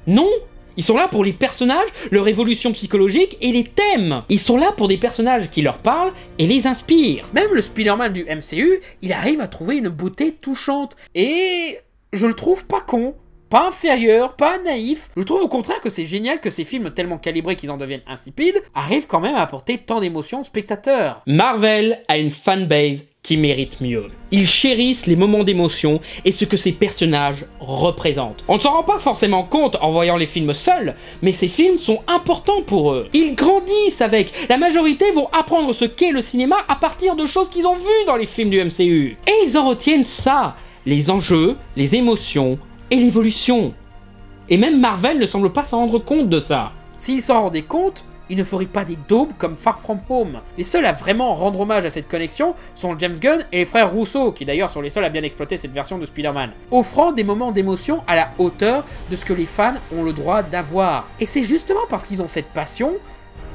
non. Ils sont là pour les personnages, leur évolution psychologique et les thèmes. Ils sont là pour des personnages qui leur parlent et les inspirent. Même le Spider-Man du MCU, il arrive à trouver une beauté touchante. Et je le trouve pas con. Pas inférieur, pas naïf. Je trouve au contraire que c'est génial que ces films tellement calibrés qu'ils en deviennent insipides arrivent quand même à apporter tant d'émotions aux spectateurs. Marvel a une fanbase qui mérite mieux. Ils chérissent les moments d'émotion et ce que ces personnages représentent. On ne s'en rend pas forcément compte en voyant les films seuls, mais ces films sont importants pour eux. Ils grandissent avec. La majorité vont apprendre ce qu'est le cinéma à partir de choses qu'ils ont vues dans les films du MCU. Et ils en retiennent ça, les enjeux, les émotions, et l'évolution. Et même Marvel ne semble pas s'en rendre compte de ça. S'ils s'en rendaient compte, ils ne feraient pas des daubes comme Far From Home. Les seuls à vraiment rendre hommage à cette connexion sont James Gunn et les frères Russo, qui d'ailleurs sont les seuls à bien exploiter cette version de Spider-Man, offrant des moments d'émotion à la hauteur de ce que les fans ont le droit d'avoir. Et c'est justement parce qu'ils ont cette passion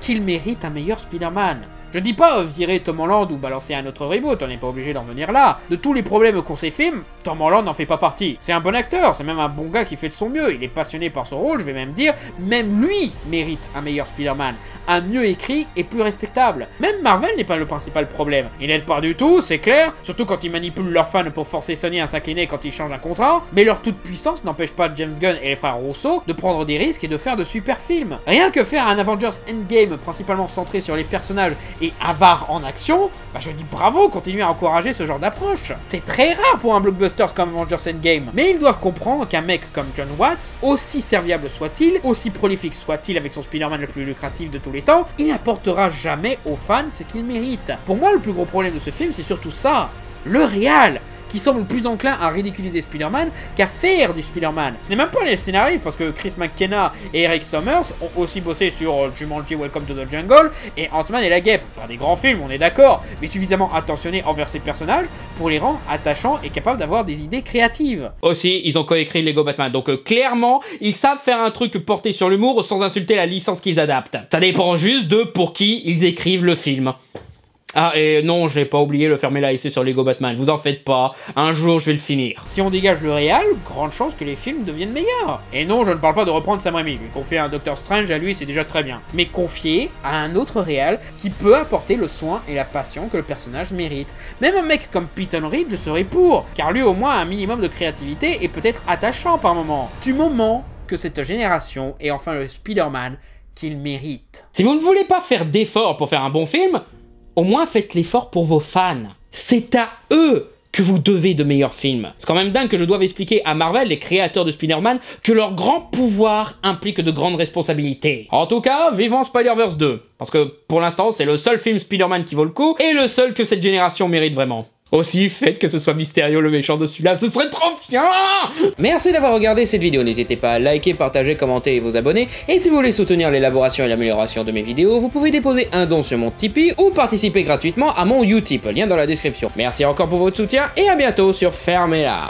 qu'ils méritent un meilleur Spider-Man. Je dis pas virer Tom Holland ou balancer un autre reboot, on n'est pas obligé d'en venir là. De tous les problèmes qu'ont ces films, Tom Holland n'en fait pas partie. C'est un bon acteur, c'est même un bon gars qui fait de son mieux, il est passionné par son rôle, je vais même dire, même lui mérite un meilleur Spider-Man, un mieux écrit et plus respectable. Même Marvel n'est pas le principal problème. Il n'aide pas du tout, c'est clair, surtout quand ils manipulent leurs fans pour forcer Sony à s'incliner quand ils changent un contrat, mais leur toute puissance n'empêche pas James Gunn et les frères Russo de prendre des risques et de faire de super films. Rien que faire un Avengers Endgame principalement centré sur les personnages et avare en action, bah je dis bravo, continuez à encourager ce genre d'approche. C'est très rare pour un blockbuster comme Avengers Endgame, mais ils doivent comprendre qu'un mec comme John Watts, aussi serviable soit-il, aussi prolifique soit-il avec son Spider-Man le plus lucratif de tous les temps, il n'apportera jamais aux fans ce qu'ils méritent. Pour moi, le plus gros problème de ce film, c'est surtout ça, le réal, qui semble plus enclin à ridiculiser Spider-Man qu'à faire du Spider-Man. Ce n'est même pas les scénaristes, parce que Chris McKenna et Eric Summers ont aussi bossé sur Jumanji Welcome to the Jungle et Ant-Man et la Guêpe. Pas des grands films, on est d'accord, mais suffisamment attentionnés envers ces personnages pour les rendre attachants et capables d'avoir des idées créatives. Aussi, ils ont coécrit Lego Batman, donc clairement, ils savent faire un truc porté sur l'humour sans insulter la licence qu'ils adaptent. Ça dépend juste de pour qui ils écrivent le film. Ah, et non, j'ai pas oublié le fermer là ici sur Lego Batman, vous en faites pas, un jour je vais le finir. Si on dégage le réal, grande chance que les films deviennent meilleurs. Et non, je ne parle pas de reprendre Sam Raimi, lui confier un Doctor Strange à lui c'est déjà très bien. Mais confier à un autre réal qui peut apporter le soin et la passion que le personnage mérite. Même un mec comme Peyton Reed, je serais pour, car lui au moins a un minimum de créativité et peut-être attachant par moment. Du moment que cette génération est enfin le Spider-Man qu'il mérite. Si vous ne voulez pas faire d'efforts pour faire un bon film, au moins faites l'effort pour vos fans. C'est à eux que vous devez de meilleurs films. C'est quand même dingue que je doive expliquer à Marvel, les créateurs de Spider-Man, que leur grand pouvoir implique de grandes responsabilités. En tout cas, vivement Spider-Verse 2. Parce que pour l'instant, c'est le seul film Spider-Man qui vaut le coup, et le seul que cette génération mérite vraiment. Aussi, faites que ce soit Mysterio le méchant de celui-là, ce serait trop bien! Merci d'avoir regardé cette vidéo, n'hésitez pas à liker, partager, commenter et vous abonner. Et si vous voulez soutenir l'élaboration et l'amélioration de mes vidéos, vous pouvez déposer un don sur mon Tipeee ou participer gratuitement à mon Utip, lien dans la description. Merci encore pour votre soutien et à bientôt sur Fermez-la.